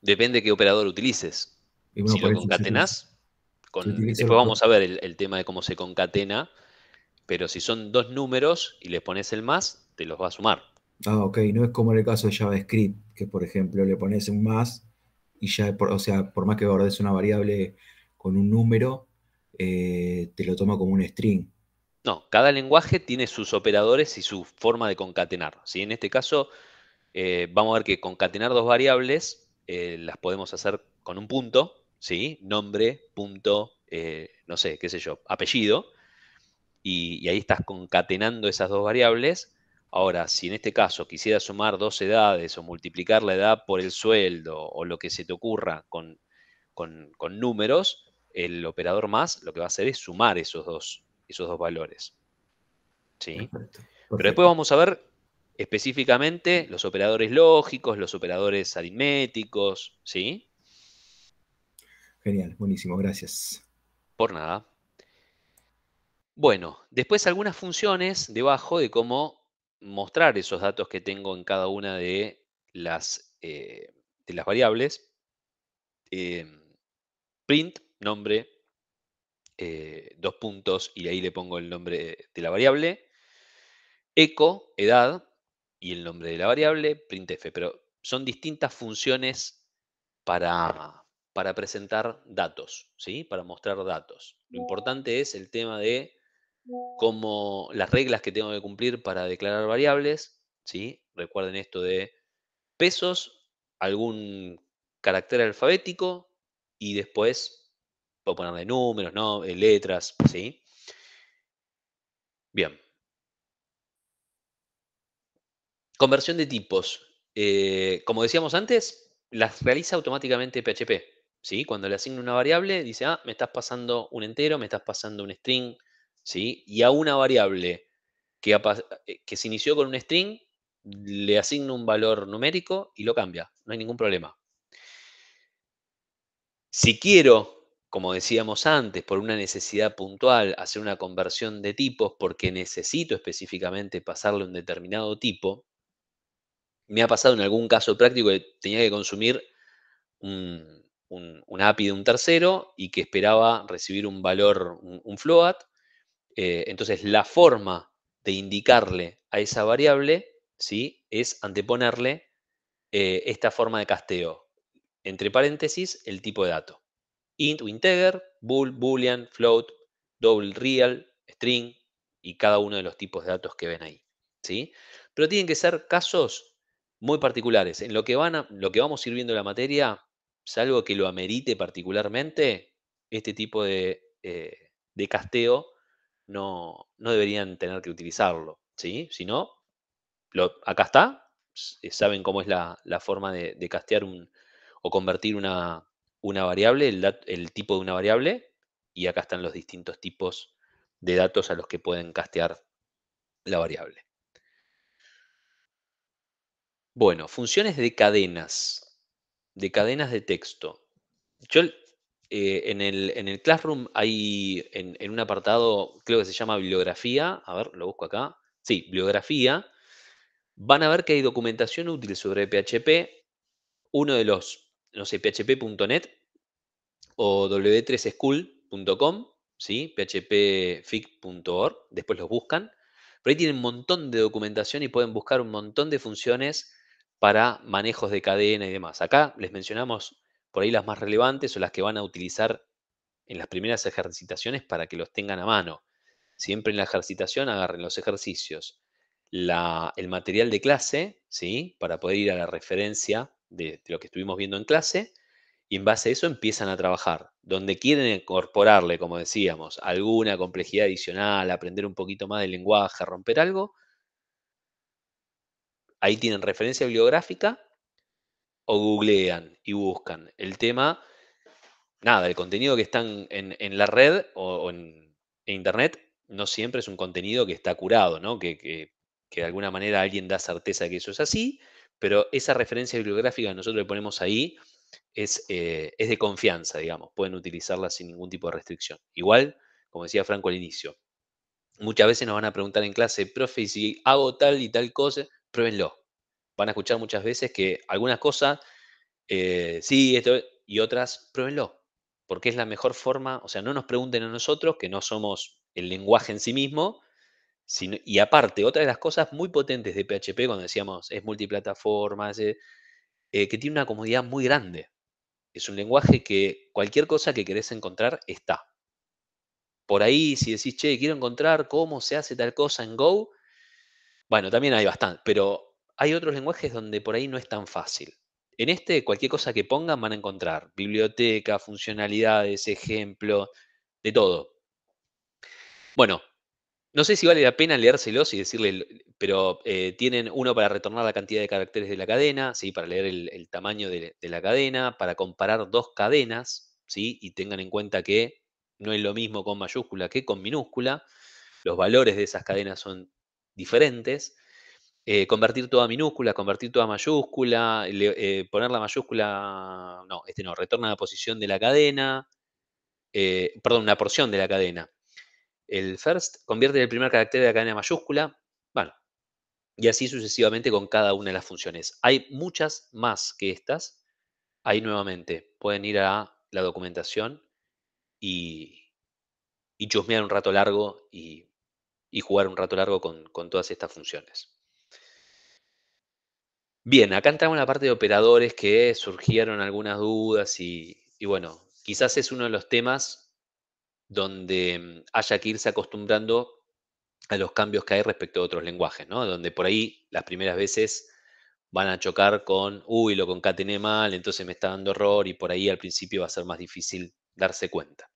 Depende qué operador utilices. Y bueno, Si lo por eso concatenás, yo utilizo después vamos a ver el tema de cómo se concatena, pero si son dos números y le pones el más, te los va a sumar. Ah, ok, no es como en el caso de JavaScript, que por ejemplo le pones un más y ya, o sea, por más que guardes una variable con un número, te lo toma como un string. No, cada lenguaje tiene sus operadores y su forma de concatenar. ¿Sí? En este caso, vamos a ver que concatenar dos variables las podemos hacer con un punto, ¿sí? Nombre, punto, no sé, qué sé yo, apellido, y ahí estás concatenando esas dos variables. Ahora, si en este caso quisieras sumar dos edades o multiplicar la edad por el sueldo o lo que se te ocurra con números, el operador más lo que va a hacer es sumar esos dos valores. ¿Sí? Perfecto, Pero después perfecto. vamos a ver específicamente los operadores lógicos, los operadores aritméticos, ¿sí? Genial, buenísimo, gracias. Por nada. Bueno, después algunas funciones debajo de cómo mostrar esos datos que tengo en cada una de las variables. Eh, print, nombre, dos puntos y ahí le pongo el nombre de la variable. Echo, edad y el nombre de la variable, printf. Pero son distintas funciones para presentar datos, ¿sí? Para mostrar datos. Lo importante es el tema de cómo las reglas que tengo que cumplir para declarar variables, ¿sí? Recuerden esto de pesos, algún carácter alfabético y después puedo ponerle números, ¿no? Letras, ¿sí? Bien. Conversión de tipos. Como decíamos antes, las realiza automáticamente PHP. ¿Sí? Cuando le asigno una variable, dice, me estás pasando un entero, me estás pasando un string, ¿sí? Y a una variable que se inició con un string, le asigno un valor numérico y lo cambia. No hay ningún problema. Si quiero, como decíamos antes, por una necesidad puntual, hacer una conversión de tipos porque necesito específicamente pasarle un determinado tipo, me ha pasado en algún caso práctico que tenía que consumir una API de un tercero y que esperaba recibir un valor, un float. Entonces, la forma de indicarle a esa variable, ¿sí? Es anteponerle esta forma de casteo. Entre paréntesis, el tipo de dato. Int o integer, bool, boolean, float, double real, string y cada uno de los tipos de datos que ven ahí. ¿Sí? Pero tienen que ser casos muy particulares. En lo que vamos a ir viendo en la materia, salvo que lo amerite particularmente, este tipo de casteo no deberían tener que utilizarlo. ¿Sí? Si no, acá está. Saben cómo es la forma de castear o convertir una variable, el tipo de una variable, y acá están los distintos tipos de datos a los que pueden castear la variable. Bueno, funciones de cadenas de texto. Yo en el Classroom hay en un apartado, creo que se llama bibliografía, a ver, lo busco acá. Sí, bibliografía. Van a ver que hay documentación útil sobre PHP. Uno de los, no sé, php.net o w3school.com, ¿sí? phpfic.org, después los buscan. Pero ahí tienen un montón de documentación y pueden buscar un montón de funciones para manejos de cadena y demás. Acá les mencionamos por ahí las más relevantes o las que van a utilizar en las primeras ejercitaciones para que los tengan a mano. Siempre en la ejercitación agarren los ejercicios, el material de clase, ¿sí? Para poder ir a la referencia de lo que estuvimos viendo en clase y en base a eso empiezan a trabajar. Donde quieren incorporarle, como decíamos, alguna complejidad adicional, aprender un poquito más del lenguaje, romper algo, ahí tienen referencia bibliográfica o googlean y buscan. El tema, nada, el contenido que está en la red o en internet no siempre es un contenido que está curado, ¿no? Que de alguna manera alguien da certeza de que eso es así, pero esa referencia bibliográfica que nosotros le ponemos ahí es de confianza, digamos. Pueden utilizarla sin ningún tipo de restricción. Igual, como decía Franco al inicio, muchas veces nos van a preguntar en clase, profe, y si hago tal y tal cosa, pruébenlo. Van a escuchar muchas veces que algunas cosas, sí, esto, y otras, pruébenlo. Porque es la mejor forma, o sea, no nos pregunten a nosotros, que no somos el lenguaje en sí mismo, y aparte, otra de las cosas muy potentes de PHP, cuando decíamos es multiplataforma, que tiene una comodidad muy grande. Es un lenguaje que cualquier cosa que querés encontrar está. Por ahí, si decís, che, quiero encontrar cómo se hace tal cosa en Go, bueno, también hay bastante, pero hay otros lenguajes donde por ahí no es tan fácil. En este, cualquier cosa que pongan van a encontrar biblioteca, funcionalidades, ejemplos, de todo. Bueno, no sé si vale la pena leérselos y decirle, pero tienen uno para retornar la cantidad de caracteres de la cadena, ¿sí? Para leer el tamaño de la cadena, para comparar dos cadenas, ¿sí? Y tengan en cuenta que no es lo mismo con mayúscula que con minúscula. Los valores de esas cadenas son diferentes. Convertir toda minúscula, convertir toda mayúscula, poner la mayúscula, no, no, retorna la posición de la cadena, perdón, una porción de la cadena. El first convierte el primer carácter de la cadena mayúscula, bueno, y así sucesivamente con cada una de las funciones. Hay muchas más que estas. Ahí nuevamente pueden ir a la documentación y chusmear un rato largo y jugar un rato largo con todas estas funciones. Bien, acá entramos en la parte de operadores que surgieron algunas dudas y bueno, quizás es uno de los temas donde haya que irse acostumbrando a los cambios que hay respecto a otros lenguajes, ¿no? Donde por ahí las primeras veces van a chocar con, uy, lo concatené mal, entonces me está dando error y por ahí al principio va a ser más difícil darse cuenta.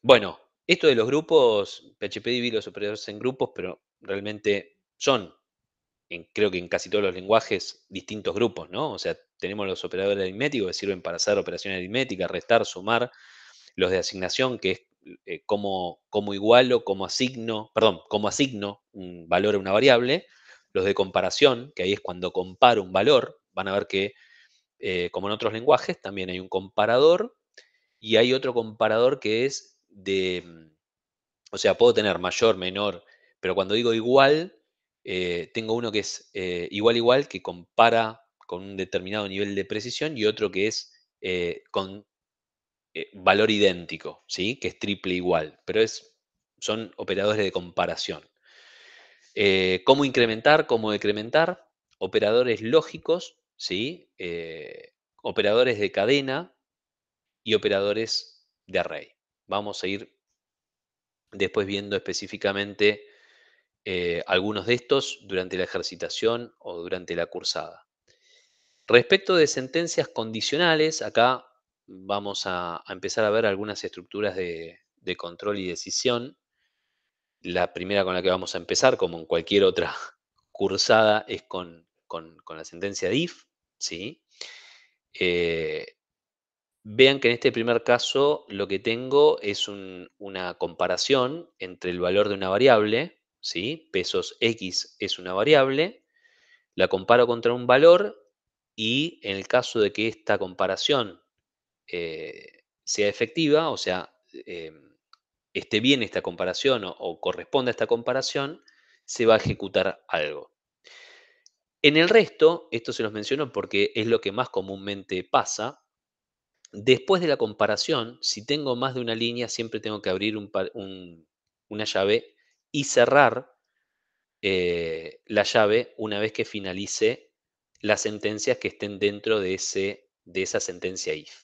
Bueno, esto de los grupos, PHP divide los operadores en grupos, pero realmente son, creo que en casi todos los lenguajes, distintos grupos, ¿no? O sea, tenemos los operadores aritméticos que sirven para hacer operaciones aritméticas, restar, sumar, los de asignación, que es cómo igualo, cómo asigno un valor a una variable, los de comparación, que ahí es cuando comparo un valor, van a ver que, como en otros lenguajes, también hay un comparador y hay otro comparador que es o sea, puedo tener mayor, menor, pero cuando digo igual, tengo uno que es igual, que compara con un determinado nivel de precisión y otro que es con valor idéntico, ¿sí? Que es triple igual, pero son operadores de comparación. ¿Cómo incrementar? ¿Cómo decrementar? Operadores lógicos, ¿sí? Operadores de cadena y operadores de array. Vamos a ir después viendo específicamente algunos de estos durante la ejercitación o durante la cursada. Respecto de sentencias condicionales, acá vamos a empezar a ver algunas estructuras de control y decisión. La primera con la que vamos a empezar, como en cualquier otra cursada, es con la sentencia if, ¿sí? Vean que en este primer caso lo que tengo es una comparación entre el valor de una variable, ¿sí? Pesos X es una variable, la comparo contra un valor y en el caso de que esta comparación sea efectiva, o sea, esté bien esta comparación o corresponda a esta comparación, se va a ejecutar algo. En el resto, esto se los menciono porque es lo que más comúnmente pasa. Después de la comparación, si tengo más de una línea, siempre tengo que abrir una llave y cerrar la llave una vez que finalice las sentencias que estén dentro de esa sentencia if.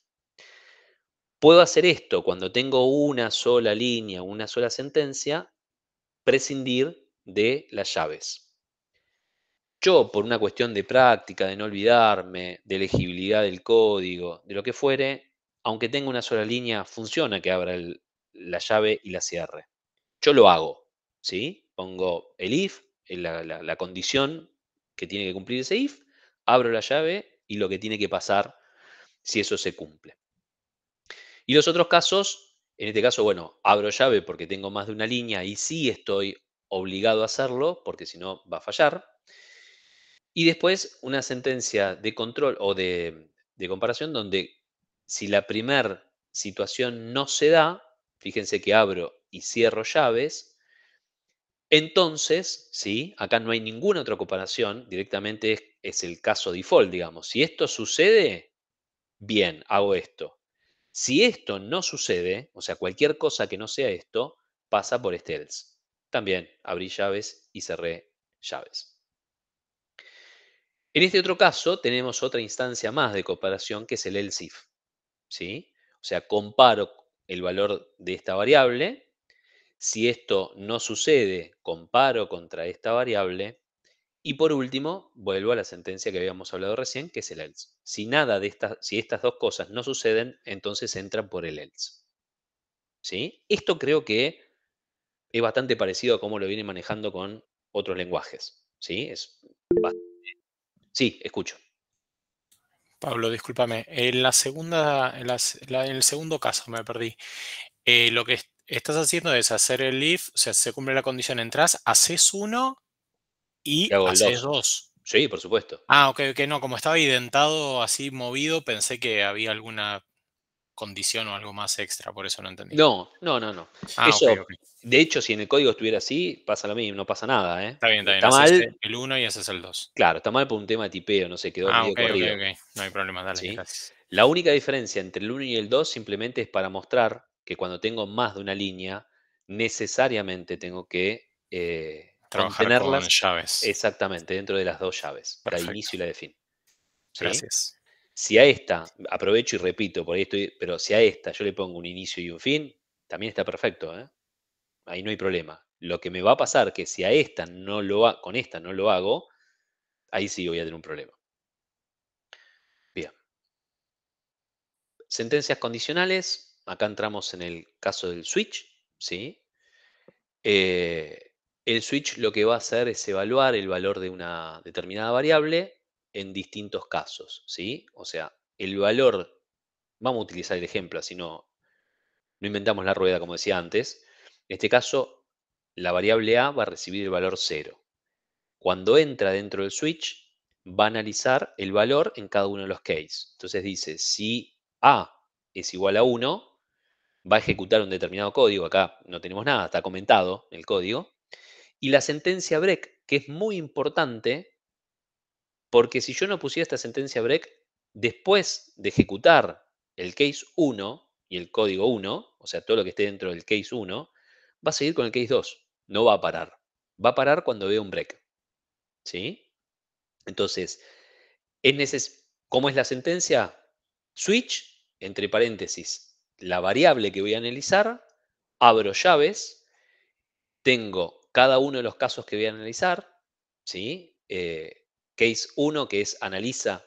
Puedo hacer esto cuando tengo una sola línea, una sola sentencia, prescindir de las llaves. Yo, por una cuestión de práctica, de no olvidarme, de legibilidad del código, de lo que fuere, aunque tenga una sola línea, funciona que abra la llave y la cierre. Yo lo hago, ¿sí? Pongo el if, la condición que tiene que cumplir ese if, abro la llave y lo que tiene que pasar si eso se cumple. Y los otros casos, en este caso, bueno, abro llave porque tengo más de una línea y sí estoy obligado a hacerlo, porque si no va a fallar. Y después una sentencia de control o de comparación donde si la primera situación no se da, fíjense que abro y cierro llaves, entonces, ¿sí? Acá no hay ninguna otra comparación, directamente es el caso default, digamos. Si esto sucede, bien, hago esto. Si esto no sucede, o sea, cualquier cosa que no sea esto, pasa por este else. También abrí llaves y cerré llaves. En este otro caso tenemos otra instancia más de comparación que es el else if, ¿sí? O sea, comparo el valor de esta variable. Si esto no sucede, comparo contra esta variable. Y por último, vuelvo a la sentencia que habíamos hablado recién, que es el else. Si estas dos cosas no suceden, entonces entran por el else. ¿Sí? Esto creo que es bastante parecido a cómo lo viene manejando con otros lenguajes. ¿Sí? Sí, escucho. Pablo, discúlpame. En la segunda, en el segundo caso me perdí. Lo que estás haciendo es hacer el if, o sea, se cumple la condición, entras, haces uno y Y hago el haces 2. dos. Sí, por supuesto. Ah, ok, no, como estaba identado así movido, pensé que había alguna condición o algo más extra, por eso no entendí. No. Ah, ok. Eso, de hecho, si en el código estuviera así, pasa lo mismo, no pasa nada, ¿eh? Está bien, Está haces mal, el 1 y haces el 2. claro, está mal por un tema de tipeo, no sé, quedó Ah, medio ok, corrido. no hay problema, dale, ¿Sí? gracias. La única diferencia entre el 1 y el 2 simplemente es para mostrar que cuando tengo más de una línea, necesariamente tengo que Trabajar con contenerlas llaves. exactamente dentro de las dos llaves, la de Perfecto. inicio y la de fin. ¿Sí? Gracias. Si a esta, aprovecho y repito, por ahí estoy, pero si a esta yo le pongo un inicio y un fin, también está perfecto, ¿eh? Ahí no hay problema. Lo que me va a pasar que si a esta con esta no lo hago, ahí sí voy a tener un problema. Bien. Sentencias condicionales, acá entramos en el caso del switch, ¿sí? El switch lo que va a hacer es evaluar el valor de una determinada variable en distintos casos, ¿sí? O sea, el valor, vamos a utilizar el ejemplo, así no inventamos la rueda como decía antes. En este caso, la variable A va a recibir el valor 0. Cuando entra dentro del switch, va a analizar el valor en cada uno de los cases. Entonces dice, si A es igual a 1, va a ejecutar un determinado código. Acá no tenemos nada, está comentado el código. Y la sentencia break, que es muy importante, porque si yo no pusiera esta sentencia break, después de ejecutar el case 1 y el código 1, o sea, todo lo que esté dentro del case 1, va a seguir con el case 2. No va a parar. Va a parar cuando vea un break. ¿Sí? Entonces, ¿cómo es la sentencia? Switch, entre paréntesis, la variable que voy a analizar, abro llaves, tengo cada uno de los casos que voy a analizar, ¿sí? Case 1, que es analiza,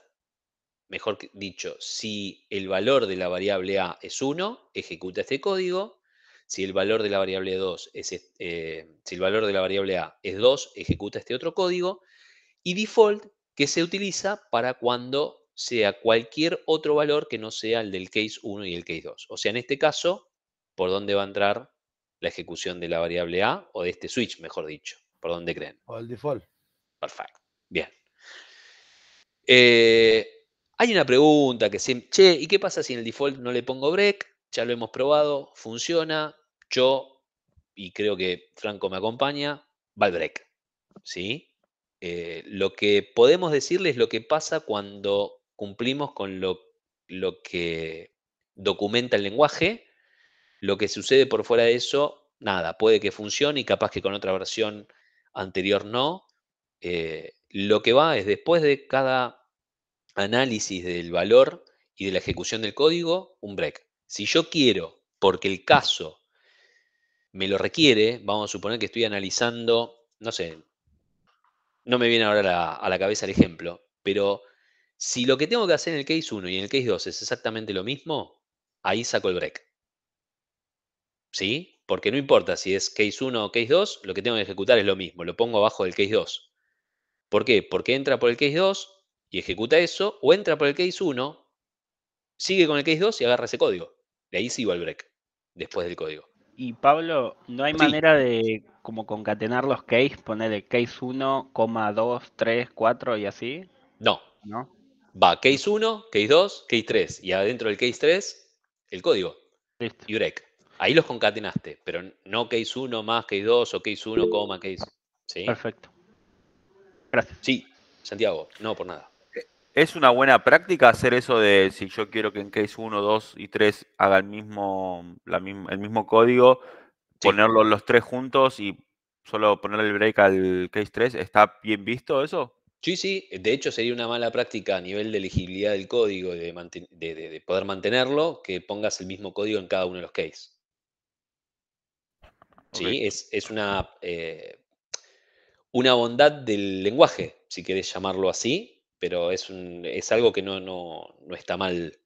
mejor dicho, si el valor de la variable A es 1, ejecuta este código. Si el valor de la variable 2 es, si el valor de la variable A es 2, ejecuta este otro código. Y default, que se utiliza para cuando sea cualquier otro valor que no sea el del case 1 y el case 2. O sea, en este caso, ¿por dónde va a entrar la ejecución de la variable A o de este switch, mejor dicho? ¿Por dónde creen? O el default. Perfecto. Bien. Hay una pregunta que siempre, che, ¿y qué pasa si en el default no le pongo break? Ya lo hemos probado, funciona. Yo, y creo que Franco me acompaña, va el break. ¿Sí? Lo que podemos decirles es lo que pasa cuando cumplimos con lo que documenta el lenguaje. Lo que sucede por fuera de eso, nada, puede que funcione y capaz que con otra versión anterior no. Lo que va es después de cada análisis del valor y de la ejecución del código, un break. Si yo quiero, porque el caso me lo requiere, vamos a suponer que estoy analizando, no sé, no me viene ahora a la cabeza el ejemplo, pero si lo que tengo que hacer en el case 1 y en el case 2 es exactamente lo mismo, ahí saco el break. ¿Sí? Porque no importa si es case 1 o case 2, lo que tengo que ejecutar es lo mismo, lo pongo abajo del case 2. ¿Por qué? Porque entra por el case 2 y ejecuta eso, o entra por el case 1, sigue con el case 2 y agarra ese código. De ahí sí va el break, después del código. Y Pablo, ¿no hay Sí, manera de como concatenar los case, ponerle case 1, 2, 3, 4 y así? no. ¿No? Va case 1, case 2, case 3. Y adentro del case 3, el código Listo. y break. Ahí los concatenaste, pero no case 1 más case 2 o case 1, case. ¿Sí? Perfecto. Gracias. Sí, Santiago, no por nada. ¿Es una buena práctica hacer eso de si yo quiero que en case 1, 2 y 3 haga el mismo código, Sí. ponerlos los tres juntos y solo ponerle el break al case 3? ¿Está bien visto eso? Sí, sí, de hecho sería una mala práctica a nivel de legibilidad del código y de poder mantenerlo, que pongas el mismo código en cada uno de los cases. Sí, Ok. es una bondad del lenguaje, si querés llamarlo así, pero es algo que no está mal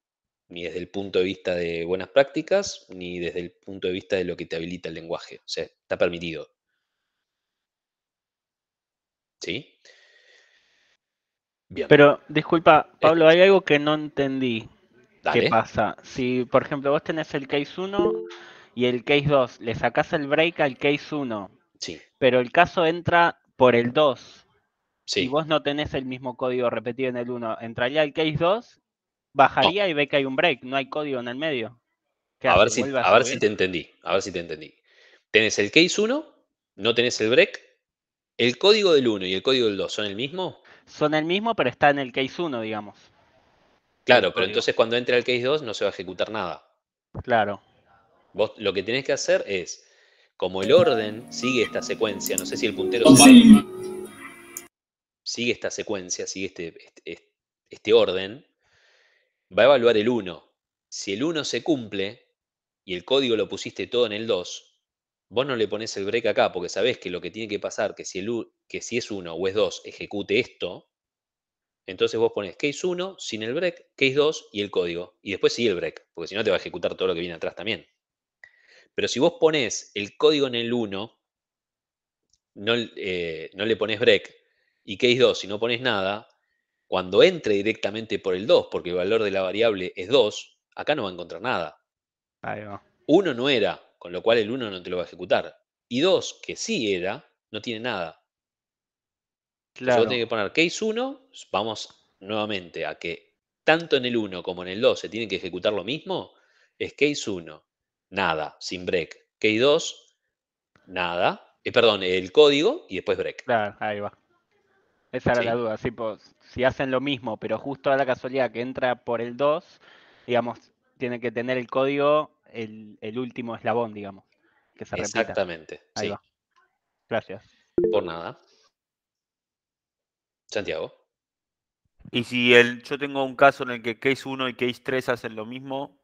ni desde el punto de vista de buenas prácticas, ni desde el punto de vista de lo que te habilita el lenguaje. O sea, está permitido. ¿Sí? Bien. Pero, disculpa, Pablo, Escucho. hay algo que no entendí. ¿Qué Dale. pasa? Si, por ejemplo, vos tenés el case 1 y el case 2, le sacás el break al case 1, Sí, pero el caso entra por el 2 y sí. vos no tenés el mismo código repetido en el 1, entraría al case 2, No, bajaría y ve que hay un break, no hay código en el medio. ¿Qué a ver hace? si, ¿Vuelve a a ver si subir? te entendí. A ver si te entendí. Tenés el case 1, no tenés el break. ¿El código del 1 y el código del 2 son el mismo? Son el mismo, pero está en el case 1, digamos. El Claro, pero código. entonces cuando entre al case 2 no se va a ejecutar nada. Claro. Vos lo que tenés que hacer es, como el orden sigue esta secuencia, no sé si el puntero se ve, sigue esta secuencia, sigue este orden, va a evaluar el 1. Si el 1 se cumple y el código lo pusiste todo en el 2, vos no le pones el break acá porque sabés que lo que tiene que pasar, que si es 1 o es 2, ejecute esto. Entonces vos pones case 1 sin el break, case 2 y el código. Y después sigue el break, porque si no te va a ejecutar todo lo que viene atrás también. Pero si vos pones el código en el 1, no le pones break, y case 2 si no pones nada, cuando entre directamente por el 2, porque el valor de la variable es 2, acá no va a encontrar nada. Ahí va. 1 no era, con lo cual el 1 no te lo va a ejecutar. Y 2, que sí era, no tiene nada. Entonces vos Claro. tenés que poner case 1, vamos nuevamente a que tanto en el 1 como en el 2 se tiene que ejecutar lo mismo, es case 1, nada, sin break. Case 2, nada, perdón, el código y después break. Claro, ahí va. Esa era la ¿Sí? duda. Sí, pues, si hacen lo mismo, pero justo a la casualidad que entra por el 2, digamos, tiene que tener el código, el último eslabón, digamos, que se repita. Exactamente, Ahí sí, va. Gracias. por nada. Santiago. Y si yo tengo un caso en el que case 1 y case 3 hacen lo mismo,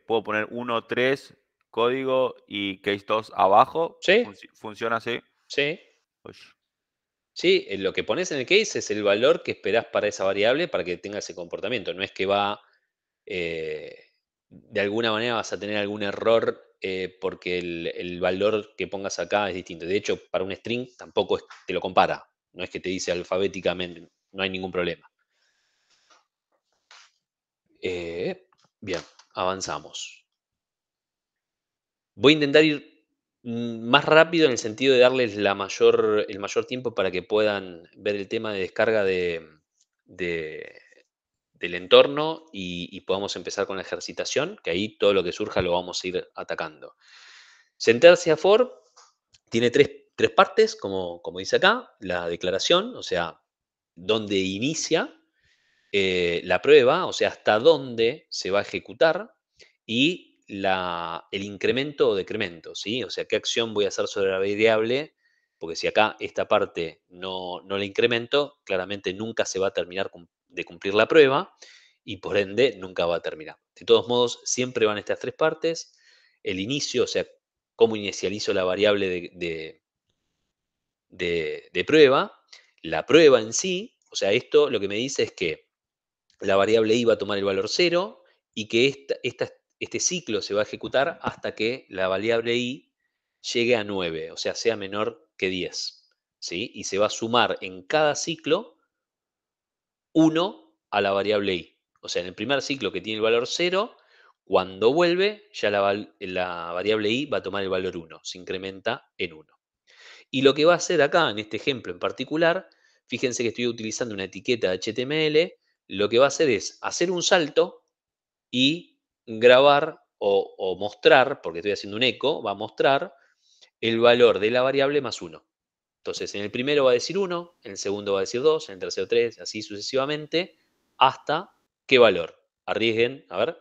puedo poner 1, 3, código y case 2 abajo. Sí, ¿Funciona así? sí. Uy. Sí, lo que pones en el case es el valor que esperás para esa variable para que tenga ese comportamiento. No es que de alguna manera vas a tener algún error porque el valor que pongas acá es distinto. De hecho, para un string tampoco te lo compara. No es que te dice alfabéticamente, no hay ningún problema. Bien, avanzamos. Voy a intentar ir más rápido en el sentido de darles el mayor tiempo para que puedan ver el tema de descarga de- del entorno y podamos empezar con la ejercitación, que ahí todo lo que surja lo vamos a ir atacando. Sentencia for tiene tres partes, como dice acá, la declaración, o sea, dónde inicia la prueba, o sea, hasta dónde se va a ejecutar, y el incremento o decremento, ¿sí? O sea, qué acción voy a hacer sobre la variable, porque si acá esta parte no la incremento, claramente nunca se va a terminar de cumplir la prueba y por ende nunca va a terminar. De todos modos, siempre van estas tres partes. El inicio, o sea, cómo inicializo la variable de prueba, La prueba en sí, o sea, esto lo que me dice es que la variable i va a tomar el valor 0 y que este ciclo se va a ejecutar hasta que la variable i llegue a 9, o sea, sea menor que 10. ¿Sí? Y se va a sumar en cada ciclo 1 a la variable i. O sea, en el primer ciclo que tiene el valor 0, cuando vuelve, ya la variable i va a tomar el valor 1, se incrementa en 1. Y lo que va a hacer acá, en este ejemplo en particular, fíjense que estoy utilizando una etiqueta de HTML, lo que va a hacer es hacer un salto y grabar o mostrar, porque estoy haciendo un eco, va a mostrar el valor de la variable más 1. Entonces, en el primero va a decir 1, en el segundo va a decir 2, en el tercero 3, así sucesivamente, hasta qué valor. Arriesguen, a ver.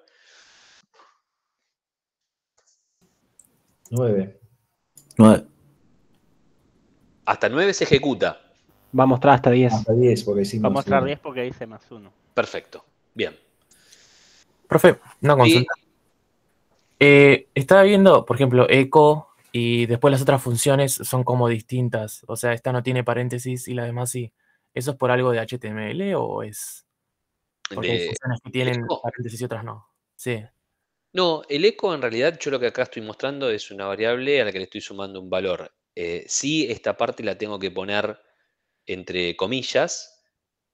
9. 9. Hasta 9 se ejecuta. Va a mostrar hasta 10. Hasta 10, porque Va a decimos. mostrar 10 porque dice más 1. Perfecto. Bien. Profe, una consulta. Estaba viendo, por ejemplo, eco y después las otras funciones son como distintas. O sea, esta no tiene paréntesis y la demás sí. ¿Eso es por algo de HTML o es porque hay De funciones que tienen eco. paréntesis y otras no? Sí. No, el eco en realidad yo lo que acá estoy mostrando es una variable a la que le estoy sumando un valor. Sí, esta parte la tengo que poner entre comillas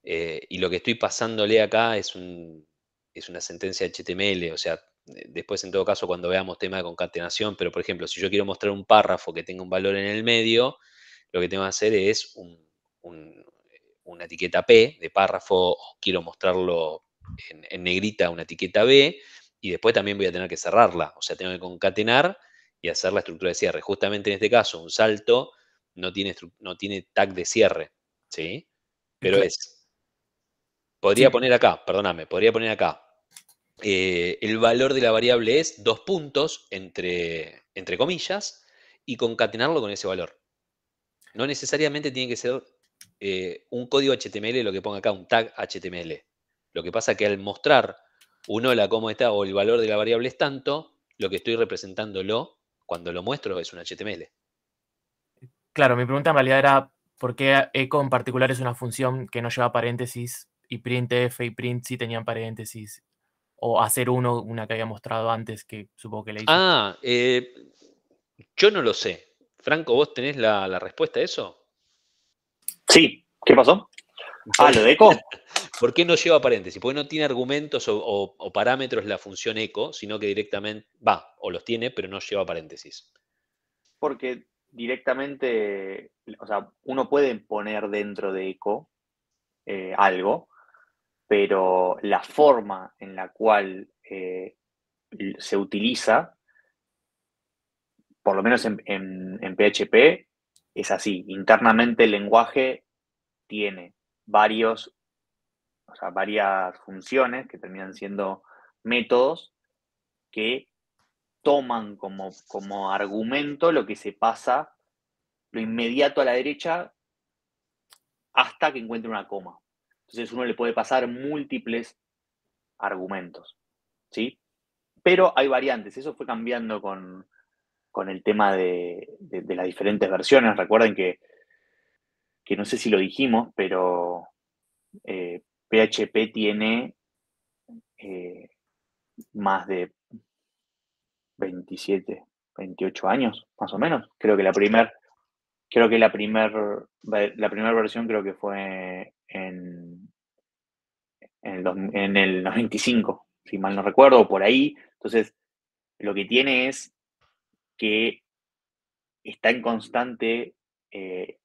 y lo que estoy pasándole acá es una sentencia HTML, o sea, después en todo caso cuando veamos tema de concatenación, pero por ejemplo, si yo quiero mostrar un párrafo que tenga un valor en el medio, lo que tengo que hacer es una etiqueta P de párrafo, o quiero mostrarlo en negrita una etiqueta B, y después también voy a tener que cerrarla, o sea, tengo que concatenar y hacer la estructura de cierre. Justamente en este caso, un salto no tiene tag de cierre, ¿sí? Pero podría poner acá, perdóname, podría poner acá, el valor de la variable es 2 puntos entre comillas y concatenarlo con ese valor. No necesariamente tiene que ser un código HTML lo que ponga acá, un tag HTML. Lo que pasa es que al mostrar un hola, cómo está, o el valor de la variable es tanto, lo que estoy representándolo, cuando lo muestro, es un HTML. Claro, mi pregunta en realidad era por qué eco en particular es una función que no lleva paréntesis y printf y print sí tenían paréntesis. O hacer una que había mostrado antes, que supongo que le hizo. Ah, yo no lo sé. Franco, ¿vos tenés la respuesta a eso? Sí, ¿qué pasó? Ah, lo de eco. ¿Por qué no lleva paréntesis? Porque no tiene argumentos o parámetros la función eco, sino que directamente va, o los tiene, pero no lleva paréntesis. Porque directamente, o sea, uno puede poner dentro de eco algo, pero la forma en la cual se utiliza, por lo menos en PHP, es así. Internamente el lenguaje tiene varias funciones que terminan siendo métodos que toman como argumento lo que se pasa, lo inmediato a la derecha, hasta que encuentre una coma. Entonces uno le puede pasar múltiples argumentos, ¿sí? Pero hay variantes, eso fue cambiando con el tema de las diferentes versiones. Recuerden que no sé si lo dijimos, pero PHP tiene más de 27, 28 años, más o menos. Creo que la primera versión creo que fue en el 95, si mal no recuerdo, o por ahí. Entonces, lo que tiene es que está en constante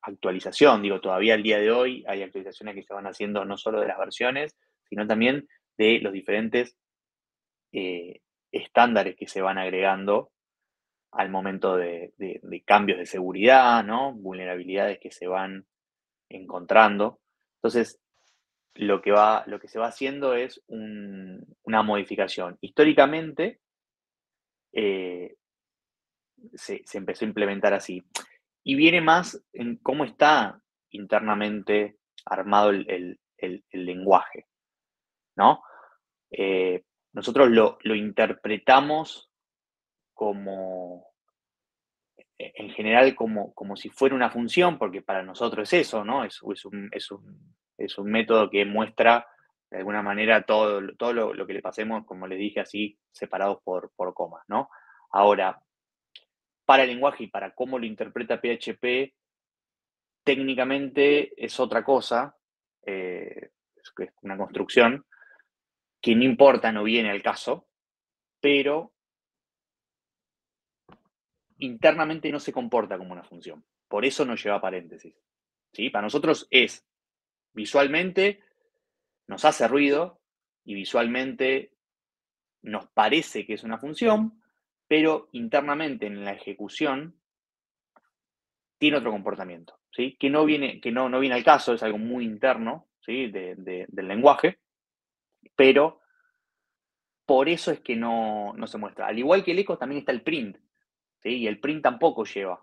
actualización. Digo, todavía al día de hoy hay actualizaciones que se van haciendo no solo de las versiones, sino también de los diferentes estándares que se van agregando al momento de cambios de seguridad, ¿no? Vulnerabilidades que se van encontrando. Entonces, lo que se va haciendo es una modificación. Históricamente, se empezó a implementar así. Y viene más en cómo está internamente armado el lenguaje, ¿no? Nosotros lo interpretamos como en general como si fuera una función, porque para nosotros es eso, ¿no? Es un método que muestra de alguna manera todo lo que le pasemos, como les dije, así separados por comas, ¿no? Ahora, para el lenguaje y para cómo lo interpreta PHP, técnicamente es otra cosa, es una construcción que no importa, no viene al caso, pero internamente no se comporta como una función. Por eso no lleva paréntesis. ¿Sí? Para nosotros es visualmente, nos hace ruido y visualmente nos parece que es una función, pero internamente en la ejecución tiene otro comportamiento, ¿sí? Que no viene al caso, es algo muy interno, ¿sí? del lenguaje, pero por eso es que no se muestra. Al igual que el eco, también está el print, ¿sí? Y el print tampoco lleva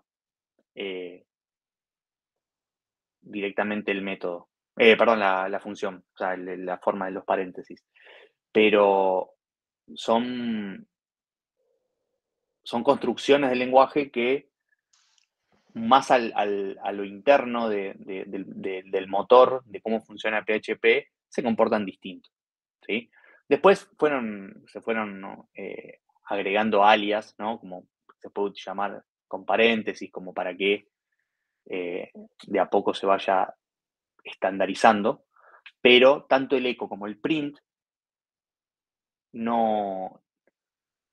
directamente el método, perdón, la función, o sea, la forma de los paréntesis. Pero son construcciones del lenguaje que más a lo interno del motor, de cómo funciona PHP, se comportan distintos, ¿sí? Después se fueron ¿no? agregando alias, ¿no? Como se puede llamar con paréntesis, como para que de a poco se vaya estandarizando, pero tanto el eco como el print no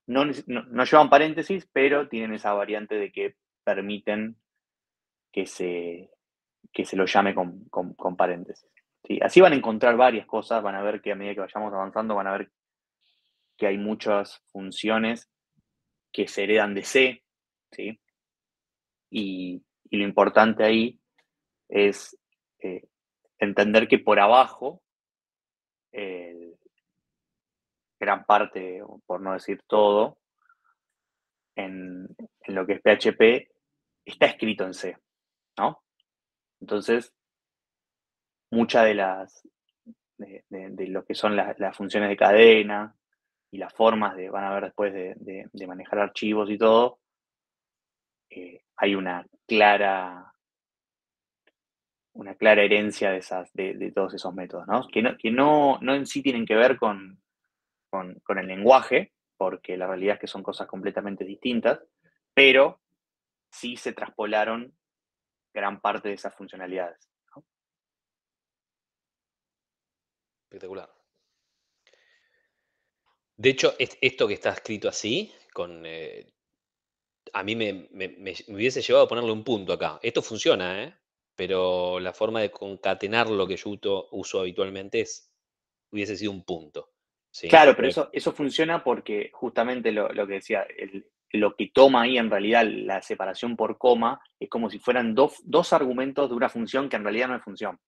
llevan paréntesis, pero tienen esa variante de que permiten que se lo llame con paréntesis. ¿Sí? Así van a encontrar varias cosas, van a ver que a medida que vayamos avanzando, van a ver que hay muchas funciones que se heredan de C, ¿sí? Y lo importante ahí es entender que por abajo, gran parte, por no decir todo, en lo que es PHP, está escrito en C, ¿no? Entonces, muchas de lo que son las funciones de cadena y las formas van a ver después de manejar archivos y todo, hay una clara herencia de todos esos métodos, ¿no? Que no en sí tienen que ver con el lenguaje, porque la realidad es que son cosas completamente distintas, pero sí se traspolaron gran parte de esas funcionalidades, ¿no? Espectacular. De hecho, esto que está escrito así, a mí me hubiese llevado a ponerle un punto acá. Esto funciona, ¿eh? Pero la forma de concatenar lo que yo uso habitualmente hubiese sido un punto. ¿Sí? Claro, pero eso funciona porque justamente lo que decía, lo que toma ahí en realidad la separación por coma es como si fueran dos argumentos de una función que en realidad no es función,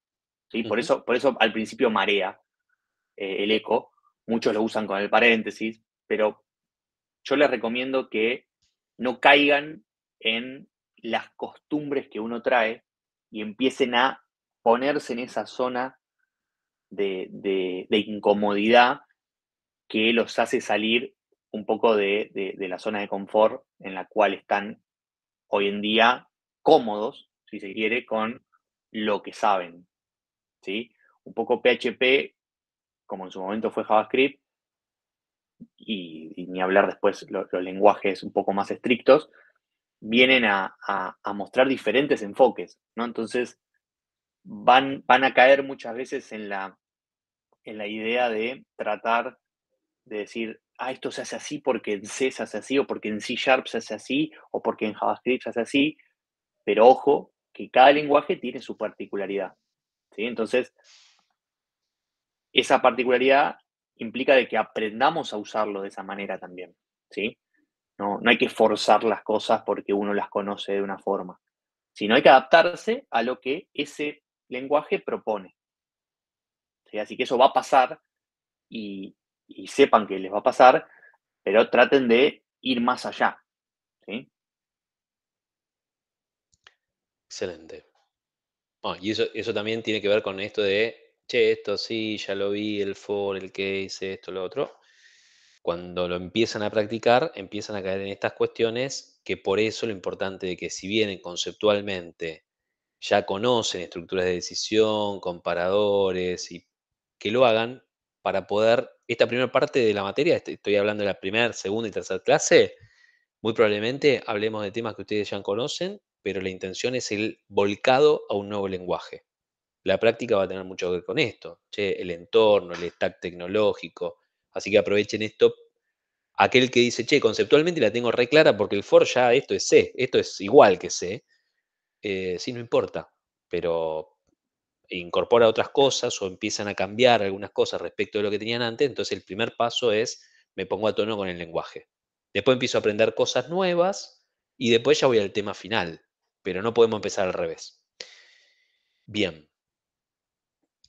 ¿sí? Por eso al principio marea el eco, muchos lo usan con el paréntesis, pero yo les recomiendo que no caigan en las costumbres que uno trae y empiecen a ponerse en esa zona de incomodidad que los hace salir un poco de la zona de confort en la cual están hoy en día cómodos, si se quiere, con lo que saben, ¿sí? Un poco PHP, como en su momento fue JavaScript, y ni hablar después los lenguajes un poco más estrictos, vienen a mostrar diferentes enfoques, ¿no? Entonces, van a caer muchas veces en la idea de tratar de decir, esto se hace así porque en C se hace así, o porque en C# se hace así, o porque en JavaScript se hace así, pero ojo, que cada lenguaje tiene su particularidad, ¿sí? Entonces, esa particularidad implica de que aprendamos a usarlo de esa manera también, ¿sí? No hay que forzar las cosas porque uno las conoce de una forma, sino hay que adaptarse a lo que ese lenguaje propone, ¿sí? Así que eso va a pasar y sepan que les va a pasar, pero traten de ir más allá, ¿sí? Excelente. Y eso también tiene que ver con esto de, che, esto sí, ya lo vi, el for, el case, esto, lo otro. Cuando lo empiezan a practicar, empiezan a caer en estas cuestiones, que por eso lo importante de que si bien conceptualmente ya conocen estructuras de decisión, comparadores, y que lo hagan para poder, esta primera parte de la materia, estoy hablando de la primera, segunda y tercera clase, muy probablemente hablemos de temas que ustedes ya conocen, pero la intención es el volcado a un nuevo lenguaje. La práctica va a tener mucho que ver con esto, che, el entorno, el stack tecnológico, así que aprovechen esto. Aquel que dice, che, conceptualmente la tengo re clara porque el for ya esto es C, esto es igual que C, sí, no importa, pero incorpora otras cosas o empiezan a cambiar algunas cosas respecto de lo que tenían antes, entonces el primer paso es, me pongo a tono con el lenguaje. Después empiezo a aprender cosas nuevas y después ya voy al tema final, pero no podemos empezar al revés. Bien.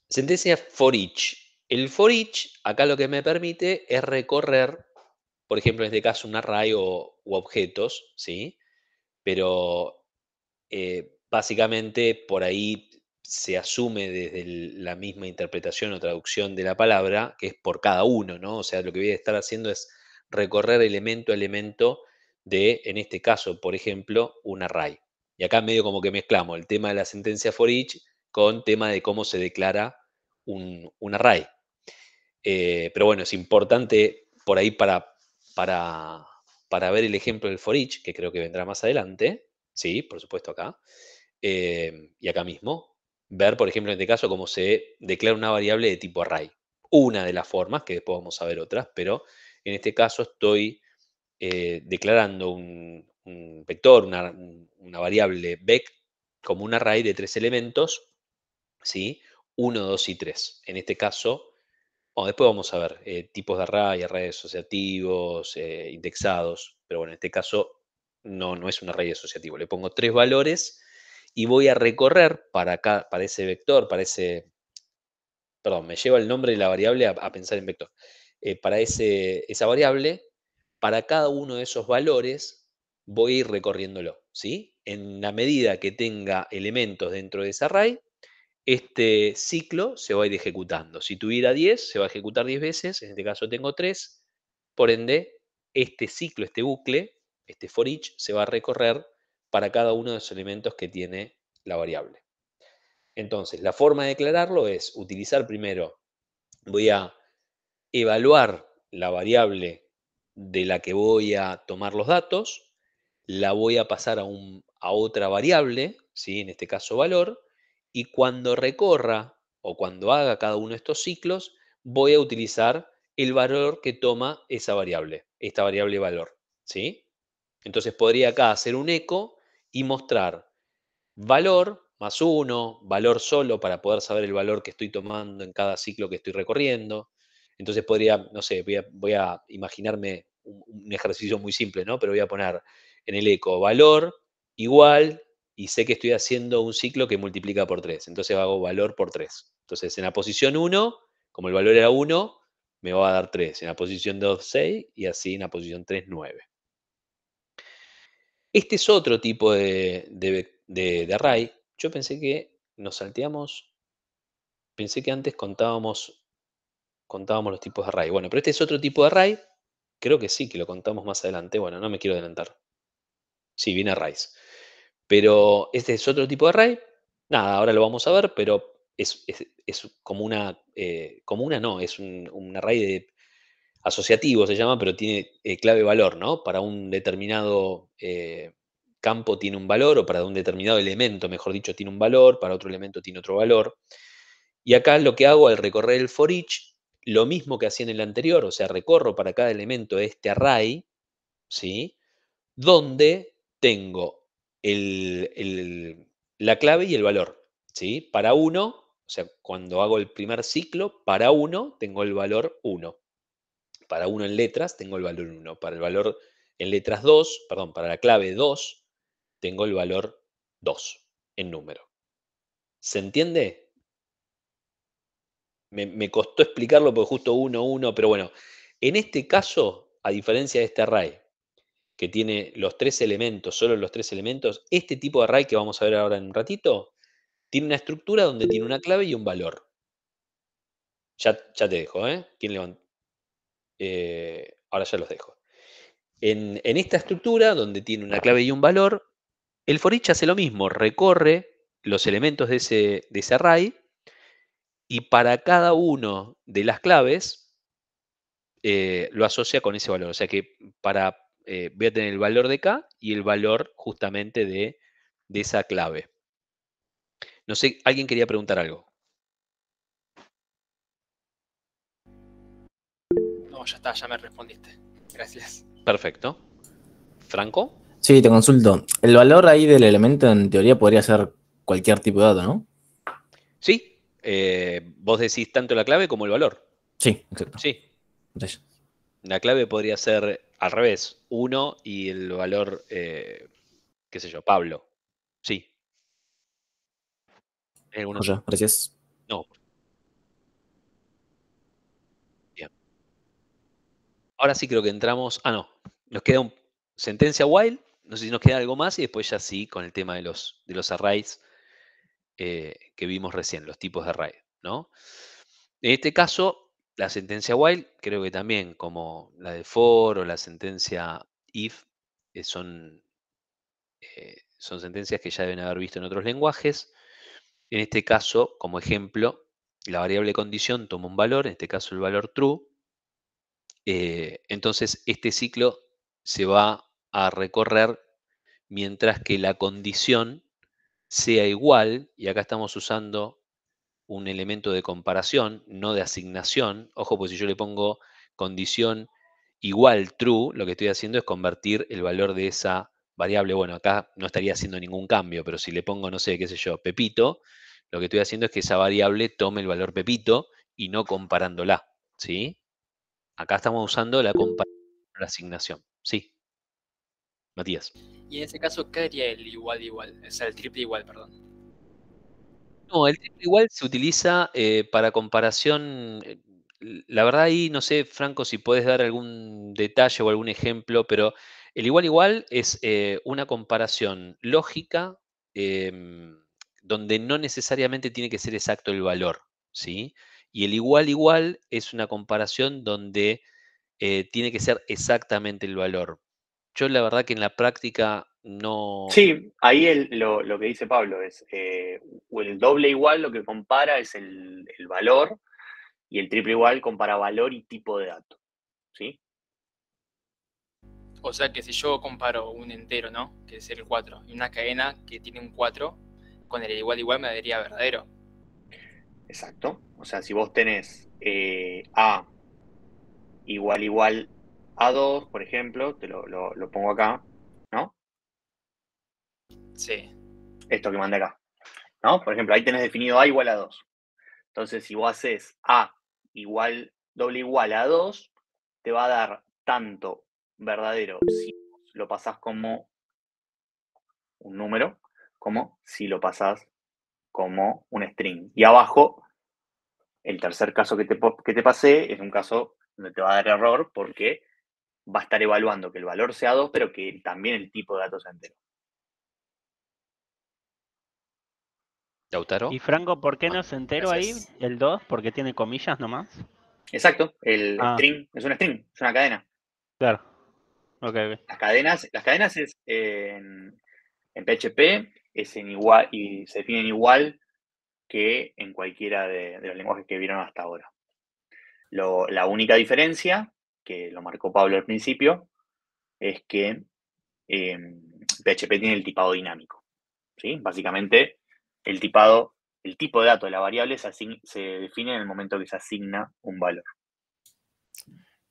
Sentencia for each. El for each, acá lo que me permite es recorrer, por ejemplo, en este caso, un array u objetos, ¿sí? Pero básicamente por ahí se asume desde la misma interpretación o traducción de la palabra, que es por cada uno, ¿no? O sea, lo que voy a estar haciendo es recorrer elemento a elemento de, en este caso, por ejemplo, un array. Y acá medio como que mezclamos el tema de la sentencia for each con tema de cómo se declara un array. Pero bueno, es importante por ahí para ver el ejemplo del for each, que creo que vendrá más adelante, sí, por supuesto acá, y acá mismo, ver, por ejemplo, en este caso, cómo se declara una variable de tipo array. Una de las formas, que después vamos a ver otras, pero en este caso estoy declarando un vector, una variable vec, como un array de 3 elementos, ¿sí? 1, 2 y 3. En este caso, después vamos a ver tipos de array, arrays asociativos, indexados, pero bueno, en este caso no es un array asociativo. Le pongo 3 valores y voy a recorrer para ese vector, perdón, me lleva el nombre de la variable a pensar en vector. Para esa variable, para cada uno de esos valores, voy a ir recorriéndolo, ¿sí? En la medida que tenga elementos dentro de ese array, este ciclo se va a ir ejecutando. Si tuviera 10, se va a ejecutar 10 veces, en este caso tengo 3, por ende, este ciclo, este bucle, este for each, se va a recorrer para cada uno de los elementos que tiene la variable. Entonces, la forma de declararlo es utilizar primero, voy a evaluar la variable de la que voy a tomar los datos, la voy a pasar a otra variable, ¿sí? En este caso valor, y cuando recorra o cuando haga cada uno de estos ciclos, voy a utilizar el valor que toma esa variable, esta variable valor, ¿sí? Entonces podría acá hacer un eco y mostrar valor más 1, valor solo para poder saber el valor que estoy tomando en cada ciclo que estoy recorriendo. Entonces podría, no sé, voy a imaginarme un ejercicio muy simple, ¿no? Pero voy a poner en el eco valor igual y sé que estoy haciendo un ciclo que multiplica por 3. Entonces hago valor por 3. Entonces en la posición 1, como el valor era 1, me va a dar 3. En la posición 2, 6 y así en la posición 3, 9. Este es otro tipo de array. Yo pensé que nos salteamos, pensé que antes contábamos los tipos de array. Bueno, pero este es otro tipo de array. Creo que sí, que lo contamos más adelante. Bueno, no me quiero adelantar. Sí, viene arrays. Pero este es otro tipo de array. Nada, ahora lo vamos a ver, pero es como es un array de asociativo se llama, pero tiene clave valor, ¿no? Para un determinado campo tiene un valor, o para un determinado elemento, mejor dicho, tiene un valor, para otro elemento tiene otro valor. Y acá lo que hago al recorrer el for each, lo mismo que hacía en el anterior, o sea, recorro para cada elemento de este array, ¿sí? Donde tengo la clave y el valor, ¿sí? Para 1, o sea, cuando hago el primer ciclo, para 1 tengo el valor 1. Para 1 en letras tengo el valor 1. Para el valor en letras 2, perdón, para la clave 2, tengo el valor 2 en número. ¿Se entiende? Me costó explicarlo porque justo 1, 1, pero bueno, en este caso, a diferencia de este array, que tiene los 3 elementos, solo los 3 elementos, este tipo de array que vamos a ver ahora en un ratito, tiene una estructura donde tiene una clave y un valor. Ya te dejo, ¿eh? ¿Quién levantó? ahora ya los dejo. En esta estructura, donde tiene una clave y un valor, el for each hace lo mismo, recorre los elementos de ese array y para cada uno de las claves lo asocia con ese valor. O sea que voy a tener el valor de K y el valor justamente de esa clave. No sé, ¿alguien quería preguntar algo? No, ya está, ya me respondiste. Gracias. Perfecto. ¿Franco? Sí, te consulto. El valor ahí del elemento en teoría podría ser cualquier tipo de dato, ¿no? Sí. Vos decís tanto la clave como el valor. Sí, exacto. Sí. Entonces, La clave podría ser al revés, 1 y el valor, qué sé yo, Pablo. Sí. ¿Hay alguna Joya, otra? gracias. No. Bien. Ahora sí creo que entramos. Ah, no. Nos queda sentencia while. No sé si nos queda algo más y después ya sí con el tema de los arrays que vimos recién, los tipos de array, ¿no? En este caso, la sentencia while, creo que también, como la de for o la sentencia if, son sentencias que ya deben haber visto en otros lenguajes. En este caso, como ejemplo, la variable condición toma un valor, en este caso el valor true. Entonces, este ciclo se va a recorrer mientras que la condición sea igual, y acá estamos usando un elemento de comparación, no de asignación. Ojo, pues si yo le pongo condición igual true, lo que estoy haciendo es convertir el valor de esa variable. Bueno, acá no estaría haciendo ningún cambio, pero si le pongo, no sé, qué sé yo, Pepito, lo que estoy haciendo es que esa variable tome el valor Pepito y no comparándola, ¿sí? Acá estamos usando la comparación, la asignación. Sí, Matías. Y en ese caso, ¿qué haría el igual? O sea, el triple igual, perdón. No, el triple igual se utiliza para comparación. La verdad ahí no sé, Franco, si puedes dar algún detalle o algún ejemplo, pero el igual es una comparación lógica donde no necesariamente tiene que ser exacto el valor, ¿sí? Y el igual es una comparación donde tiene que ser exactamente el valor. Yo la verdad que en la práctica no... Sí, ahí lo que dice Pablo es el doble igual lo que compara es el valor y el triple igual compara valor y tipo de dato. ¿Sí? O sea que si yo comparo un entero, ¿no? Que es el 4, y una cadena que tiene un 4, con el igual me daría verdadero. Exacto. O sea, si vos tenés A igual a 2, por ejemplo, te lo pongo acá, ¿no? Sí. Esto que mandé acá, ¿no? Por ejemplo, ahí tenés definido A igual a 2. Entonces, si vos haces A doble igual a 2, te va a dar tanto verdadero si lo pasás como un número, como si lo pasás como un string. Y abajo, el tercer caso que te pasé es un caso donde te va a dar error porque va a estar evaluando que el valor sea 2, pero que también el tipo de datos sea entero. ¿Lautaro? Y Franco, ¿por qué no es entero ahí Gracias. el 2? Porque tiene comillas nomás. Exacto, el string es un string, es una cadena. Claro. Okay. Las cadenas es en PHP es en igual y se definen igual que en cualquiera de los lenguajes que vieron hasta ahora. La única diferencia, que lo marcó Pablo al principio, es que PHP tiene el tipado dinámico. ¿Sí? Básicamente, el tipo de dato de la variable se define en el momento que se asigna un valor.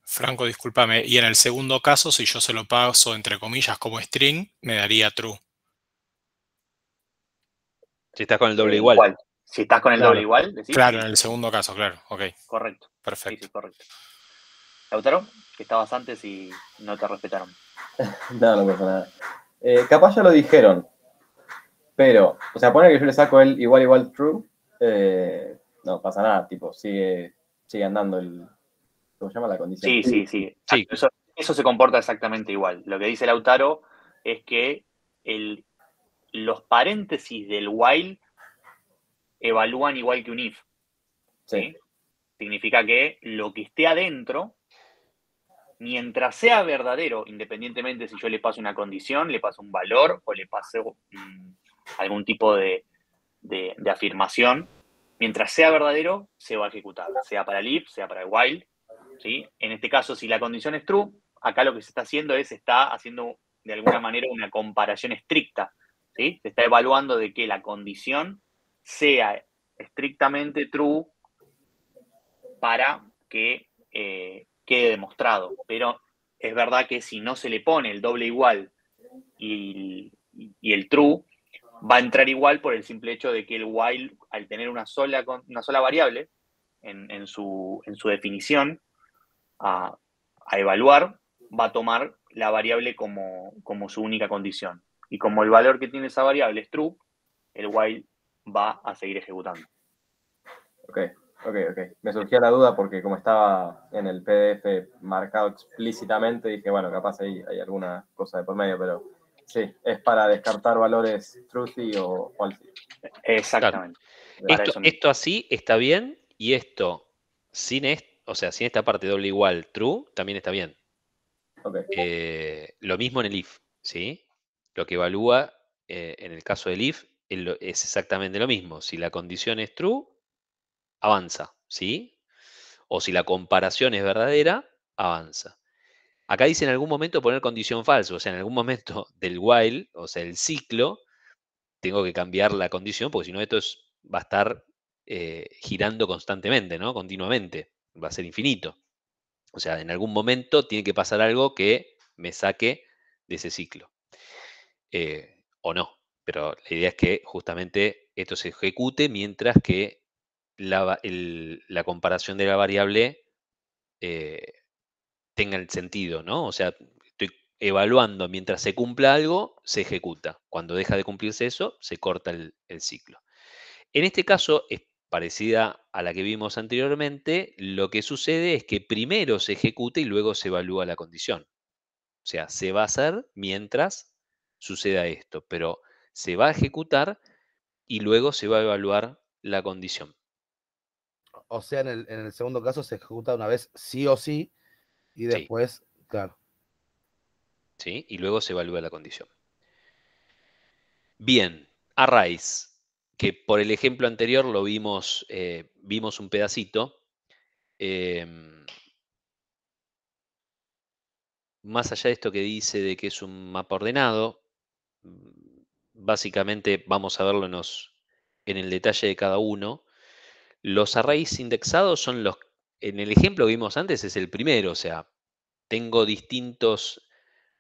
Franco, discúlpame. Y en el segundo caso, si yo se lo paso entre comillas como string, me daría true. Si estás con el doble igual. ¿Cuál? Si estás con el doble igual, decís. Claro, Sí. en el segundo caso, claro. Ok. Correcto. Perfecto. Sí, correcto. Lautaro, que estabas antes y no te respetaron. No pasa nada. Capaz ya lo dijeron, pero, o sea, poner que yo le saco el igual true, no pasa nada, tipo, sigue andando ¿cómo se llama la condición? Sí. Eso se comporta exactamente igual. Lo que dice Lautaro es que los paréntesis del while evalúan igual que un if. ¿Sí? Significa que lo que esté adentro mientras sea verdadero, independientemente si yo le paso una condición, le paso un valor o le paso algún tipo de afirmación, mientras sea verdadero, se va a ejecutar, sea para el if, sea para el while, ¿sí? En este caso, si la condición es true, acá lo que se está haciendo está haciendo de alguna manera una comparación estricta, ¿sí? Se está evaluando de que la condición sea estrictamente true para que quede demostrado. Pero es verdad que si no se le pone el doble igual y el true, va a entrar igual por el simple hecho de que el while, al tener una sola variable en su definición a evaluar, va a tomar la variable como su única condición. Y como el valor que tiene esa variable es true, el while va a seguir ejecutando. Ok. Me surgía la duda porque como estaba en el PDF marcado explícitamente, dije, bueno, capaz hay alguna cosa de por medio, pero sí, es para descartar valores truthy o falsy. Exactamente. Claro. Esto así está bien, y esto sin sin esta parte doble igual true también está bien. Okay. Lo mismo en el if, ¿sí? Lo que evalúa en el caso del if es exactamente lo mismo. Si la condición es true, avanza, ¿sí? O si la comparación es verdadera, avanza. Acá dice en algún momento poner condición falsa, o sea, en algún momento del while, o sea, el ciclo, tengo que cambiar la condición, porque si no esto va a estar girando constantemente, ¿no? Continuamente, va a ser infinito. O sea, en algún momento tiene que pasar algo que me saque de ese ciclo. O no, pero la idea es que justamente esto se ejecute mientras que la comparación de la variable tenga el sentido, ¿no? O sea, estoy evaluando mientras se cumpla algo, se ejecuta. Cuando deja de cumplirse eso, se corta el ciclo. En este caso es parecida a la que vimos anteriormente. Lo que sucede es que primero se ejecuta y luego se evalúa la condición. O sea, se va a hacer mientras suceda esto, pero se va a ejecutar y luego se va a evaluar la condición. O sea, en el segundo caso se ejecuta una vez sí o sí y después, claro. ¿Sí? Y luego se evalúa la condición. Bien, arrays, que por el ejemplo anterior lo vimos, vimos un pedacito. Más allá de esto que dice de que es un mapa ordenado, básicamente vamos a verlo en el detalle de cada uno. Los arrays indexados son los, en el ejemplo que vimos antes es el primero, o sea, tengo distintos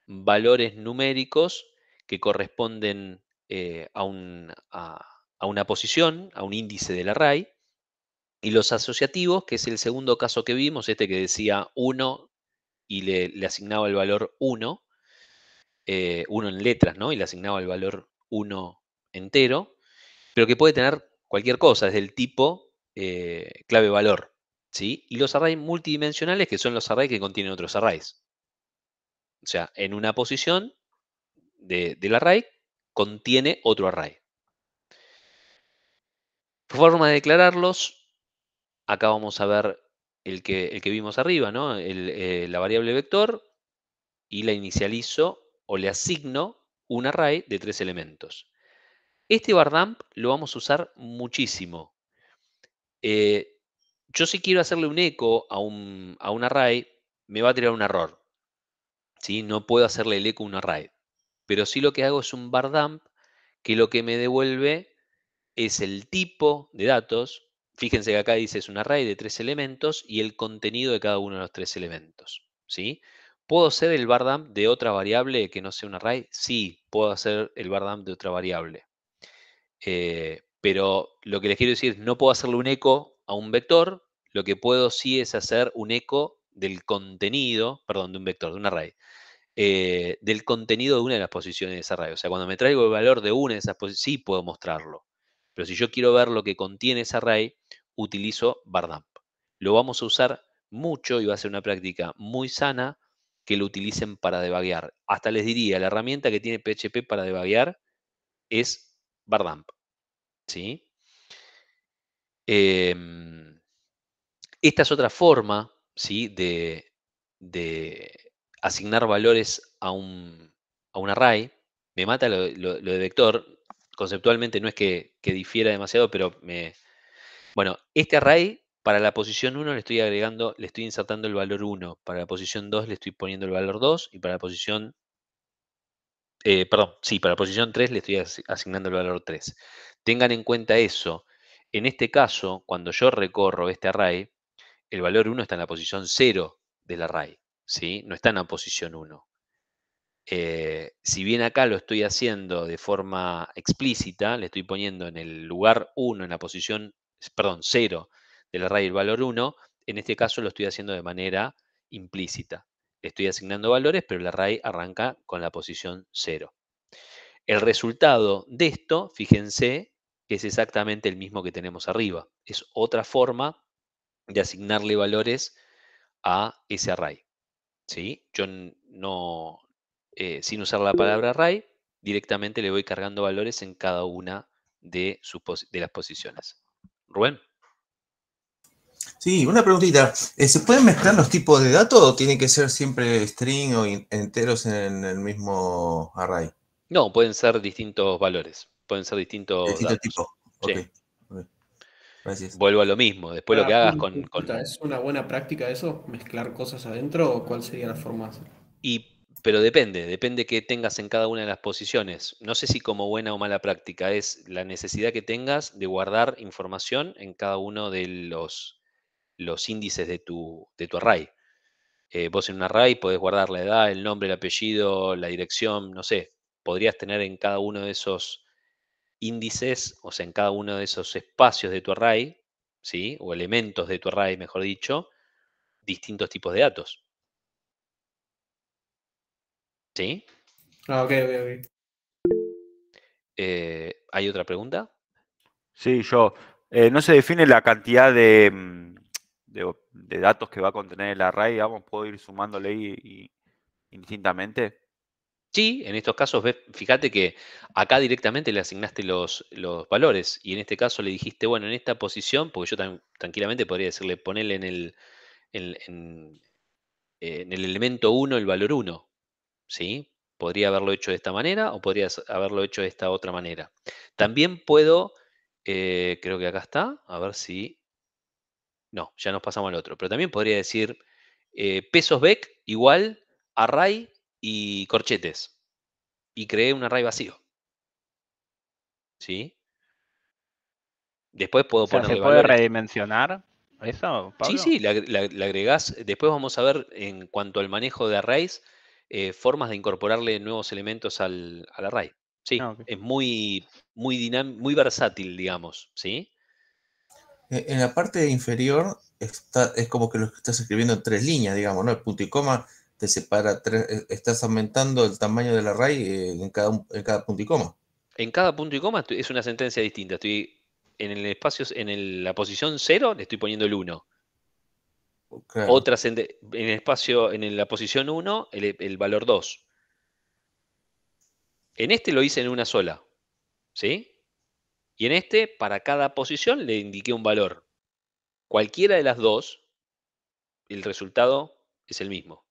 valores numéricos que corresponden a una posición, a un índice del array, y los asociativos, que es el segundo caso que vimos, este que decía 1 y le asignaba el valor 1, 1 en letras, ¿no? Y le asignaba el valor 1 entero, pero que puede tener cualquier cosa, desde el tipo clave-valor, ¿sí? Y los arrays multidimensionales, que son los arrays que contienen otros arrays. O sea, en una posición del array contiene otro array. Forma de declararlos, acá vamos a ver el que vimos arriba, ¿no? La variable vector, y la inicializo o le asigno un array de 3 elementos. Este bardamp lo vamos a usar muchísimo. Yo si quiero hacerle un eco a un array, me va a tirar un error, ¿sí? No puedo hacerle el eco a un array. Pero sí lo que hago es un bardamp que lo que me devuelve es el tipo de datos. Fíjense que acá dice es un array de 3 elementos y el contenido de cada uno de los 3 elementos, ¿sí? ¿Puedo hacer el bardamp de otra variable que no sea un array? Sí, puedo hacer el bardamp de otra variable. Pero lo que les quiero decir es no puedo hacerle un eco a un vector. Lo que puedo sí es hacer un eco del contenido, perdón, de un vector, de un array, del contenido de una de las posiciones de ese array. O sea, cuando me traigo el valor de una de esas posiciones, sí puedo mostrarlo. Pero si yo quiero ver lo que contiene ese array, utilizo bardamp. Lo vamos a usar mucho y va a ser una práctica muy sana que lo utilicen para debuguear. Hasta les diría, la herramienta que tiene PHP para debuguear es bardamp, ¿sí? Esta es otra forma, ¿sí? de de asignar valores a un array, me mata lo de vector. Conceptualmente no es que difiera demasiado, pero bueno, este array para la posición 1 le estoy insertando el valor 1, para la posición 2 le estoy poniendo el valor 2 y para la posición, para la posición 3 le estoy asignando el valor 3. Tengan en cuenta eso. En este caso, cuando yo recorro este array, el valor 1 está en la posición 0 del array, ¿sí? No está en la posición 1. Si bien acá lo estoy haciendo de forma explícita, le estoy poniendo en el lugar 1, en la posición, 0 del array el valor 1, en este caso lo estoy haciendo de manera implícita. Le estoy asignando valores, pero el array arranca con la posición 0. El resultado de esto, fíjense, que es exactamente el mismo que tenemos arriba. Es otra forma de asignarle valores a ese array. ¿Sí? Yo no, sin usar la palabra array, directamente le voy cargando valores en cada una de las posiciones. Rubén. Sí, una preguntita. ¿Se pueden mezclar los tipos de datos o tiene que ser siempre string o enteros en el mismo array? No, pueden ser distintos valores. Pueden ser distintos datos. Tipo. Sí. Okay. Gracias. Vuelvo a lo mismo. Después lo que hagas con... ¿Es una buena práctica eso? ¿Mezclar cosas adentro o cuál sería la forma? Pero depende que tengas en cada una de las posiciones. No sé si como buena o mala práctica, es la necesidad que tengas de guardar información en cada uno de los índices de tu array. Vos en un array podés guardar la edad, el nombre, el apellido, la dirección, no sé. Podrías tener en cada uno de esos índices, o sea, en cada uno de esos espacios de tu array, ¿sí? O elementos de tu array, mejor dicho, distintos tipos de datos. ¿Sí? Ok. ¿Hay otra pregunta? Sí, yo. ¿No se define la cantidad de datos que va a contener el array? Digamos, ¿puedo ir sumándole indistintamente? Sí, en estos casos, fíjate que acá directamente le asignaste los valores y en este caso le dijiste, bueno, en esta posición, porque yo tranquilamente podría decirle, ponele en el elemento 1 el valor 1, ¿sí? Podría haberlo hecho de esta manera o podría haberlo hecho de esta otra manera. También puedo, creo que acá está, a ver si... No, ya nos pasamos al otro, pero también podría decir pesos bec igual array y corchetes. Y creé un array vacío. ¿Sí? Después puedo O sea, ponerle ¿se puede valores. redimensionar eso, Pablo? Sí, le agregás. Después vamos a ver en cuanto al manejo de arrays, formas de incorporarle nuevos elementos al array. Sí, Ah, ok. es muy dinámico, muy versátil, digamos. ¿Sí? En la parte inferior es como que lo estás escribiendo en 3 líneas, digamos, ¿no? El punto y coma te separa estás aumentando el tamaño del array en cada punto y coma. En cada punto y coma es una sentencia distinta. Estoy en el espacio, la posición 0 le estoy poniendo el 1. Claro. Otra en el espacio, en la posición 1, el valor 2. En este lo hice en una sola. ¿Sí? Y en este, para cada posición, le indiqué un valor. Cualquiera de las dos, el resultado es el mismo.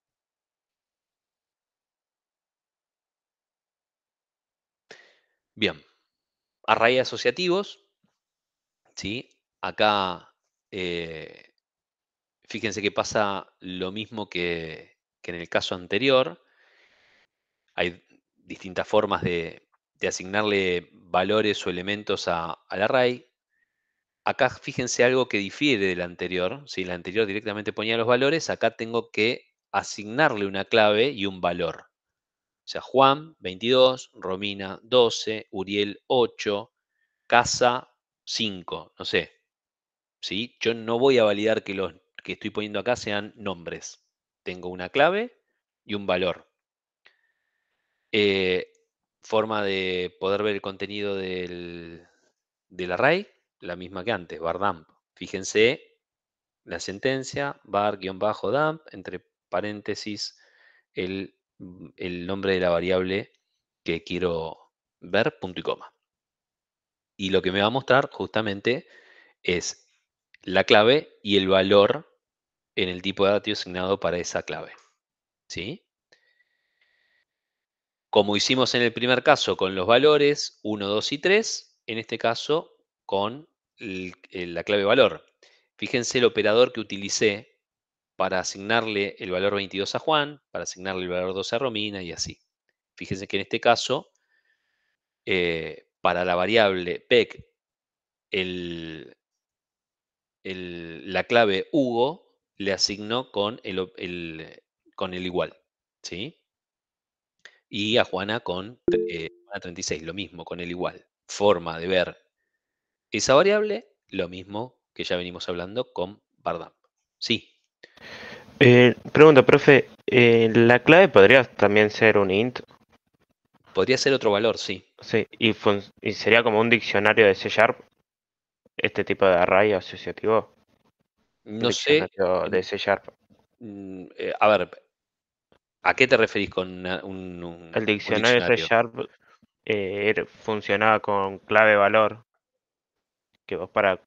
Bien. Array asociativos. ¿Sí? Acá, fíjense que pasa lo mismo que en el caso anterior. Hay distintas formas de asignarle valores o elementos al array. Acá fíjense algo que difiere del anterior. Si el anterior directamente ponía los valores, acá tengo que asignarle una clave y un valor. O sea, Juan 22, Romina 12, Uriel 8, Casa 5, no sé. ¿Sí? Yo no voy a validar que los que estoy poniendo acá sean nombres. Tengo una clave y un valor. Forma de poder ver el contenido del array, la misma que antes, var_dump. Fíjense la sentencia, var_dump, entre paréntesis, el nombre de la variable que quiero ver, punto y coma. Y lo que me va a mostrar justamente es la clave y el valor en el tipo de dato asignado para esa clave. ¿Sí? Como hicimos en el primer caso con los valores 1, 2 y 3, en este caso con la clave valor. Fíjense el operador que utilicé para asignarle el valor 22 a Juan, para asignarle el valor 12 a Romina y así. Fíjense que en este caso, para la variable PEC, la clave Hugo le asignó con el igual. ¿Sí? Y a Juana con Juana 36, lo mismo, con el igual. Forma de ver esa variable, lo mismo que ya venimos hablando con Bardamp. Sí. Pregunta, profe, ¿la clave podría también ser un int? Podría ser otro valor, sí. Sí, y sería como un diccionario de C#, este tipo de array asociativo. Un No sé. diccionario de C#. A ver, ¿a qué te referís con El diccionario C# funcionaba con clave valor, que vos para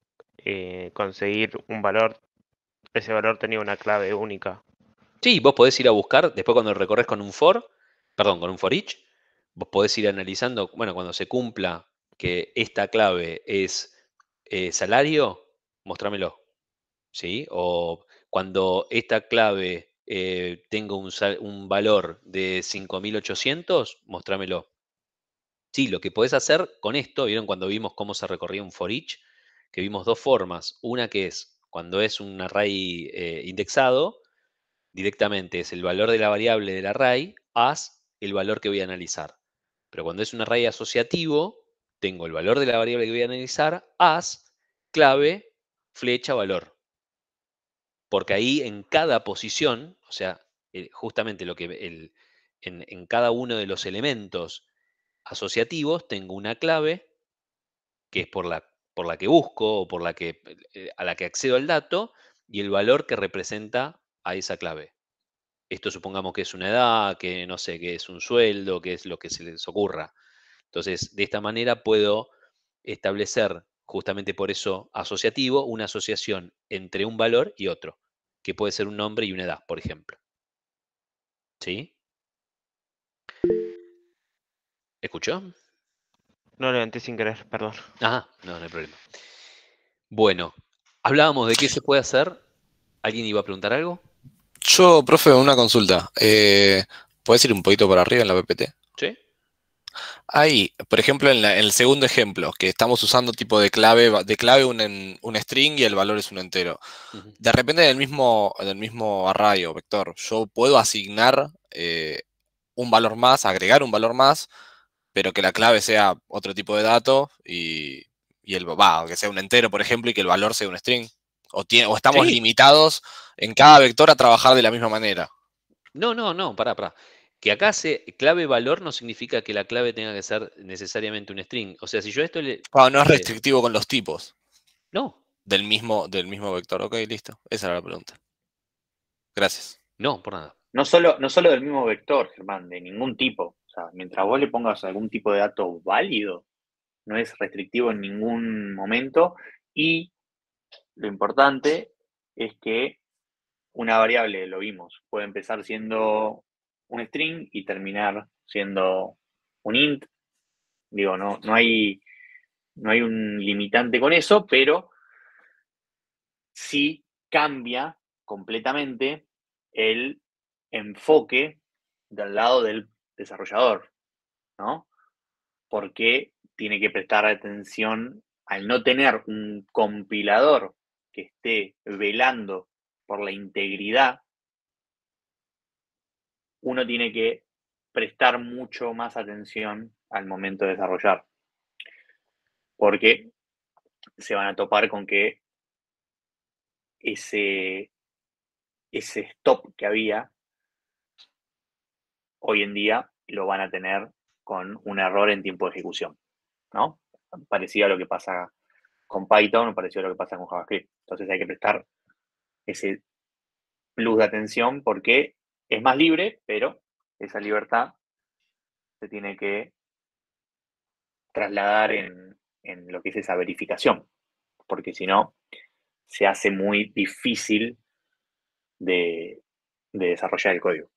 conseguir un valor, ese valor tenía una clave única. Sí, vos podés ir a buscar, después cuando recorres con un for each, vos podés ir analizando, bueno, cuando se cumpla que esta clave es salario, mostrámelo, ¿sí? O cuando esta clave tenga un valor de 5.800, mostrámelo. Sí, lo que podés hacer con esto, ¿vieron cuando vimos cómo se recorría un for each? Que vimos dos formas. Una que es cuando es un array indexado, directamente es el valor de la variable del array as el valor que voy a analizar. Pero cuando es un array asociativo, tengo el valor de la variable que voy a analizar as clave flecha valor. Porque ahí en cada posición, o sea, justamente lo que en cada uno de los elementos asociativos tengo una clave que es por la que busco o a la que accedo al dato y el valor que representa a esa clave. Esto supongamos que es una edad, que no sé, que es un sueldo, que es lo que se les ocurra. Entonces, de esta manera puedo establecer, justamente por eso asociativo, una asociación entre un valor y otro, que puede ser un nombre y una edad, por ejemplo. ¿Sí? ¿Escuchó? No levanté sin querer, perdón. Ah, no hay problema. Bueno, hablábamos de qué se puede hacer. ¿Alguien iba a preguntar algo? Yo, profe, una consulta. ¿Puedes ir un poquito para arriba en la PPT? Sí. Ahí, por ejemplo, en el segundo ejemplo, que estamos usando tipo de clave un string y el valor es un entero. De repente del mismo array o vector, yo puedo asignar un valor más, agregar un valor más, pero que la clave sea otro tipo de dato y que sea un entero, por ejemplo, y que el valor sea un string. O estamos Sí. limitados en cada vector a trabajar de la misma manera. No, pará. Que acá clave valor no significa que la clave tenga que ser necesariamente un string. O sea, si yo esto le... No es restrictivo con los tipos. No. Del mismo vector. Ok, listo. Esa era la pregunta. Gracias. No, por nada. No solo del mismo vector, Germán, de ningún tipo. O sea, mientras vos le pongas algún tipo de dato válido, no es restrictivo en ningún momento. Y lo importante es que una variable, lo vimos, puede empezar siendo un string y terminar siendo un int. Digo, no hay un limitante con eso, pero sí cambia completamente el enfoque del lado del desarrollador, ¿no? Porque tiene que prestar atención al no tener un compilador que esté velando por la integridad. Uno tiene que prestar mucho más atención al momento de desarrollar, porque se van a topar con que ese stop que había hoy en día lo van a tener con un error en tiempo de ejecución, ¿no? Parecido a lo que pasa con Python o parecido a lo que pasa con JavaScript. Entonces hay que prestar ese plus de atención porque es más libre, pero esa libertad se tiene que trasladar en lo que es esa verificación, porque si no, se hace muy difícil de desarrollar el código.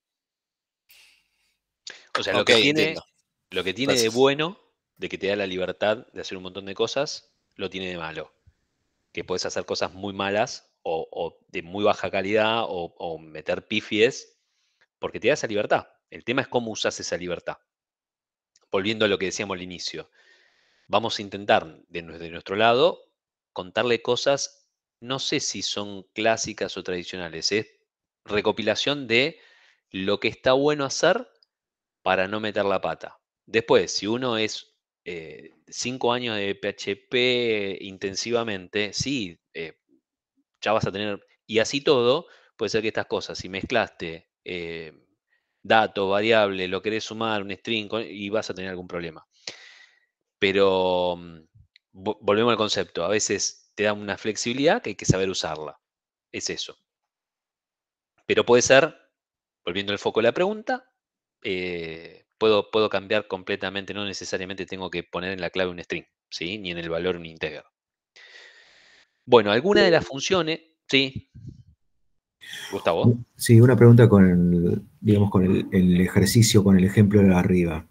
O sea, lo Ok, que tiene entiendo. de Gracias. bueno, de que te da la libertad de hacer un montón de cosas, lo tiene de malo. Que puedes hacer cosas muy malas o de muy baja calidad o meter pifies, porque te da esa libertad. El tema es cómo usas esa libertad. Volviendo a lo que decíamos al inicio, vamos a intentar de nuestro lado contarle cosas, no sé si son clásicas o tradicionales, es recopilación de lo que está bueno hacer para no meter la pata. Después, si uno es 5 años de PHP intensivamente, sí, ya vas a tener, y así todo, puede ser que estas cosas, si mezclaste datos, variables, lo querés sumar, un string, y vas a tener algún problema. Pero volvemos al concepto, a veces te da una flexibilidad que hay que saber usarla. Es eso. Pero puede ser, volviendo al foco de la pregunta, puedo cambiar completamente, no necesariamente tengo que poner en la clave un string, ¿sí? Ni en el valor un integer. Bueno, alguna de las funciones, sí. Gustavo. Sí, una pregunta con, digamos, con el ejercicio, con el ejemplo de arriba,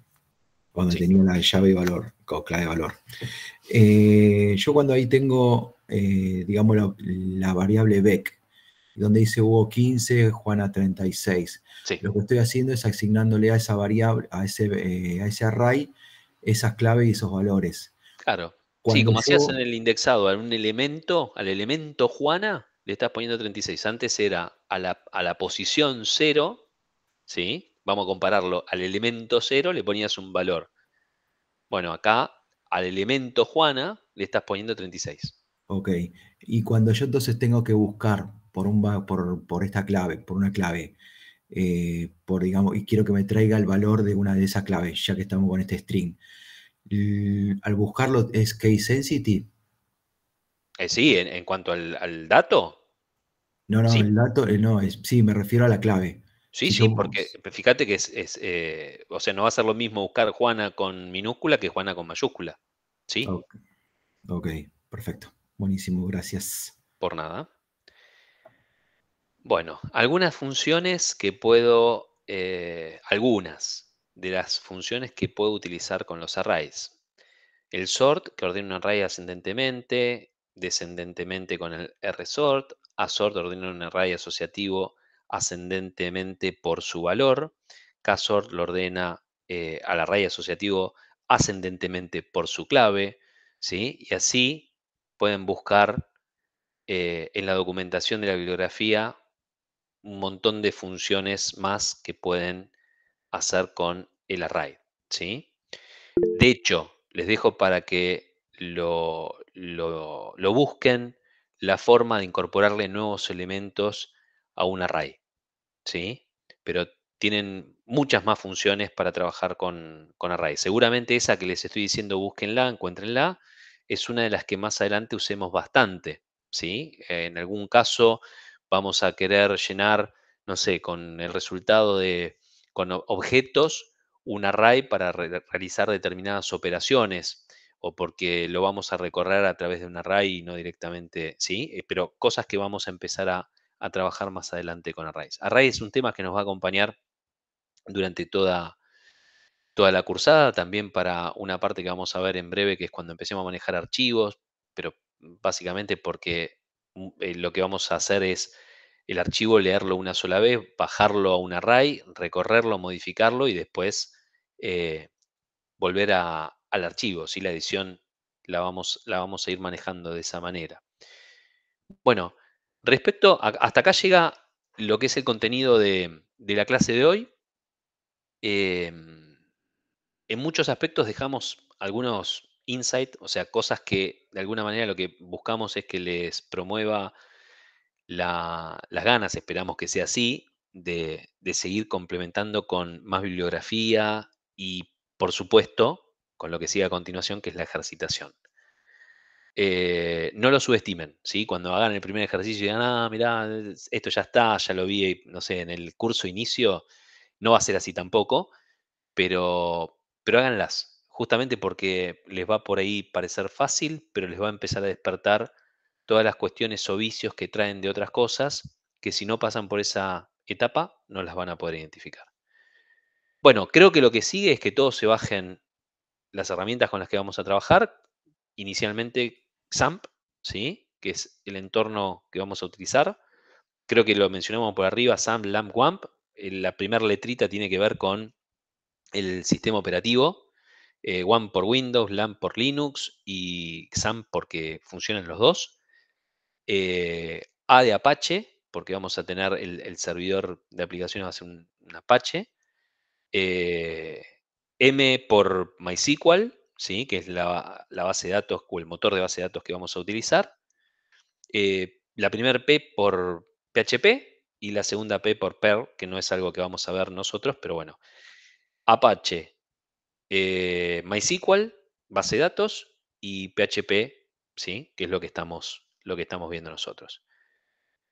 cuando tenía la llave de valor, o clave de valor. Yo cuando ahí tengo, digamos, la variable bec, donde dice Hugo 15, Juana 36. Sí. Lo que estoy haciendo es asignándole a esa variable, a ese array, esas claves y esos valores. Claro. Sí, Cuando como hacías yo- en el indexado, a un elemento, al elemento Juana, le estás poniendo 36. Antes era a la posición 0, ¿sí? Vamos a compararlo. Al elemento 0 le ponías un valor. Bueno, acá al elemento Juana le estás poniendo 36. Ok, y cuando yo entonces tengo que buscar por esta clave, por una clave, digamos, y quiero que me traiga el valor de una de esas claves, ya que estamos con este string, al buscarlo es case sensitive. Sí, en cuanto al dato, No, sí. el dato, no, sí, me refiero a la clave. Sí, Si sí, yo- porque fíjate que o sea, no va a ser lo mismo buscar Juana con minúscula que Juana con mayúscula. ¿Sí? Ok, perfecto. Buenísimo, gracias. Por nada. Bueno, algunas funciones que puedo, algunas de las funciones que puedo utilizar con los arrays. El sort, que ordena un array ascendentemente, descendentemente con el rsort. Asort ordena un array asociativo ascendentemente por su valor. Ksort lo ordena al array asociativo ascendentemente por su clave. ¿Sí? Y así pueden buscar en la documentación de la bibliografía un montón de funciones más que pueden hacer con el array. ¿Sí? De hecho, les dejo para que lo busquen, la forma de incorporarle nuevos elementos a un array. ¿Sí? Pero tienen muchas más funciones para trabajar con array. Seguramente esa que les estoy diciendo, búsquenla, encuéntrenla, es una de las que más adelante usemos bastante. ¿Sí? En algún caso vamos a querer llenar, no sé, con el resultado con objetos, un array para realizar determinadas operaciones o porque lo vamos a recorrer a través de un array y no directamente, ¿sí? Pero cosas que vamos a empezar a trabajar más adelante con arrays. Array es un tema que nos va a acompañar durante toda la cursada, también para una parte que vamos a ver en breve, que es cuando empecemos a manejar archivos, pero básicamente porque lo que vamos a hacer es el archivo leerlo una sola vez, bajarlo a un array, recorrerlo, modificarlo y después volver al archivo. ¿Sí? La edición la vamos a ir manejando de esa manera. Bueno, hasta acá llega lo que es el contenido de la clase de hoy. En muchos aspectos dejamos algunos insights, o sea, cosas que de alguna manera lo que buscamos es que les promueva las ganas, esperamos que sea así, de seguir complementando con más bibliografía y, por supuesto, con lo que sigue a continuación, que es la ejercitación. No lo subestimen, ¿sí? Cuando hagan el primer ejercicio y digan, mirá, esto ya está, ya lo vi, no sé, en el curso inicio, no va a ser así tampoco, pero háganlas, justamente porque les va por ahí parecer fácil, pero les va a empezar a despertar todas las cuestiones o vicios que traen de otras cosas que si no pasan por esa etapa no las van a poder identificar. Bueno, creo que lo que sigue es que todos se bajen las herramientas con las que vamos a trabajar. Inicialmente XAMPP, ¿sí? Que es el entorno que vamos a utilizar. Creo que lo mencionamos por arriba, XAMPP, LAMP, WAMP. La primera letrita tiene que ver con el sistema operativo. WAMP por Windows, LAMP por Linux y XAMPP porque funcionan los dos. A de Apache, porque vamos a tener el servidor de aplicaciones, va a ser un Apache. M por MySQL, ¿sí? Que es la base de datos o el motor de base de datos que vamos a utilizar. La primera P por PHP y la segunda P por Perl, que no es algo que vamos a ver nosotros, pero bueno. Apache, MySQL, base de datos y PHP, ¿sí? Que es lo que estamos viendo nosotros.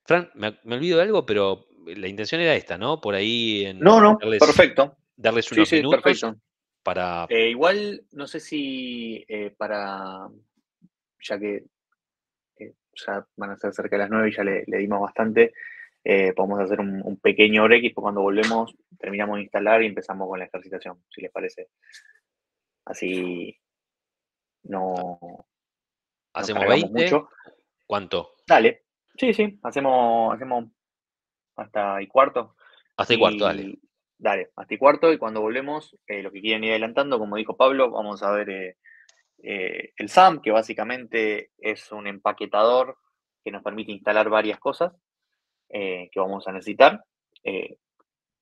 Fran, me olvido de algo, pero la intención era esta, ¿no? Por ahí en No, perfecto. darles Sí, unos sí, minutos perfecto. para... Igual, no sé si ya que ya van a ser cerca de las 9 y ya le dimos bastante, podemos hacer un pequeño break y después cuando volvemos terminamos de instalar y empezamos con la ejercitación, si les parece. Así no ¿Hacemos cargamos 20? mucho. ¿Cuánto? Dale. Sí, hacemos hasta y cuarto. Hasta y cuarto, dale. Dale, hasta y cuarto y cuando volvemos, lo que quieren ir adelantando, como dijo Pablo, vamos a ver el SAM, que básicamente es un empaquetador que nos permite instalar varias cosas que vamos a necesitar.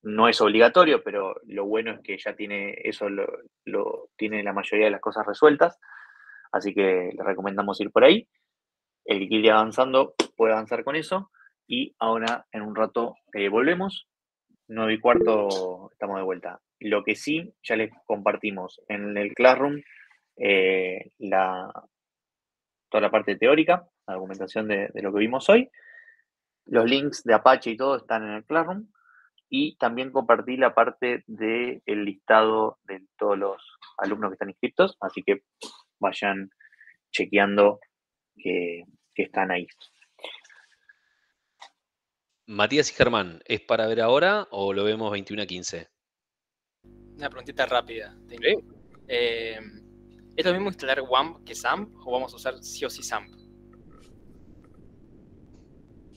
No es obligatorio, pero lo bueno es que ya tiene eso, tiene la mayoría de las cosas resueltas, así que les recomendamos ir por ahí. El que quiere ir avanzando puede avanzar con eso y ahora en un rato volvemos. 9 y cuarto estamos de vuelta. Lo que sí, ya les compartimos en el Classroom toda la parte teórica, la argumentación de lo que vimos hoy. Los links de Apache y todo están en el Classroom. Y también compartí la parte del listado de todos los alumnos que están inscritos, así que vayan chequeando que están ahí. Matías y Germán, ¿es para ver ahora o lo vemos 21 a 15? Una preguntita rápida. Tengo. ¿Es lo mismo instalar WAMP que SAMP o vamos a usar sí o sí SAMP?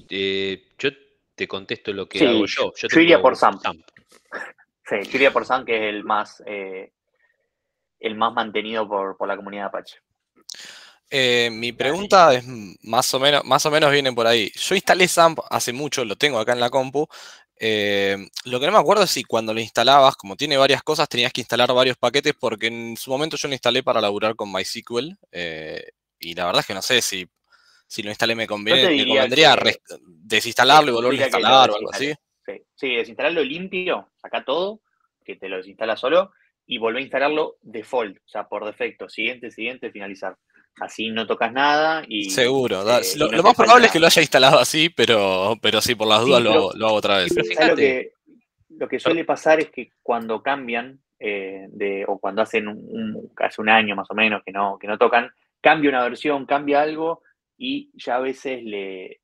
Yo te contesto lo que Sí, hago yo. yo iría por SAMP. Sí, yo iría por SAMP, que es el más mantenido por la comunidad Apache. Mi pregunta es más o menos viene por ahí. Yo instalé SAMP hace mucho, lo tengo acá en la compu. Lo que no me acuerdo es si cuando lo instalabas, como tiene varias cosas, tenías que instalar varios paquetes, porque en su momento yo lo instalé para laburar con MySQL. Y la verdad es que no sé si lo instalé me convendría desinstalarlo y volverlo a instalar o algo así. Sí, desinstalarlo limpio, saca todo, que te lo desinstala solo, y volvé a instalarlo default, o sea, por defecto, siguiente, finalizar. Así no tocas nada y... Seguro. y no lo te más falta probable es que lo nada. haya instalado así, pero sí, por las dudas lo hago otra vez. Lo que suele pasar es que cuando cambian, o cuando hacen hace un año más o menos que no tocan, cambia una versión, cambia algo y ya a veces le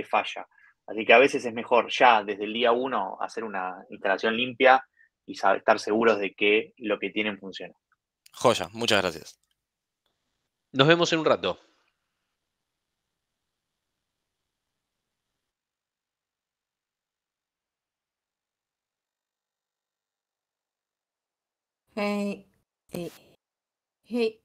falla. Así que a veces es mejor ya desde el día 1 hacer una instalación limpia y estar seguros de que lo que tienen funciona. Joya, muchas gracias. Nos vemos en un rato. Hey, ¿qué?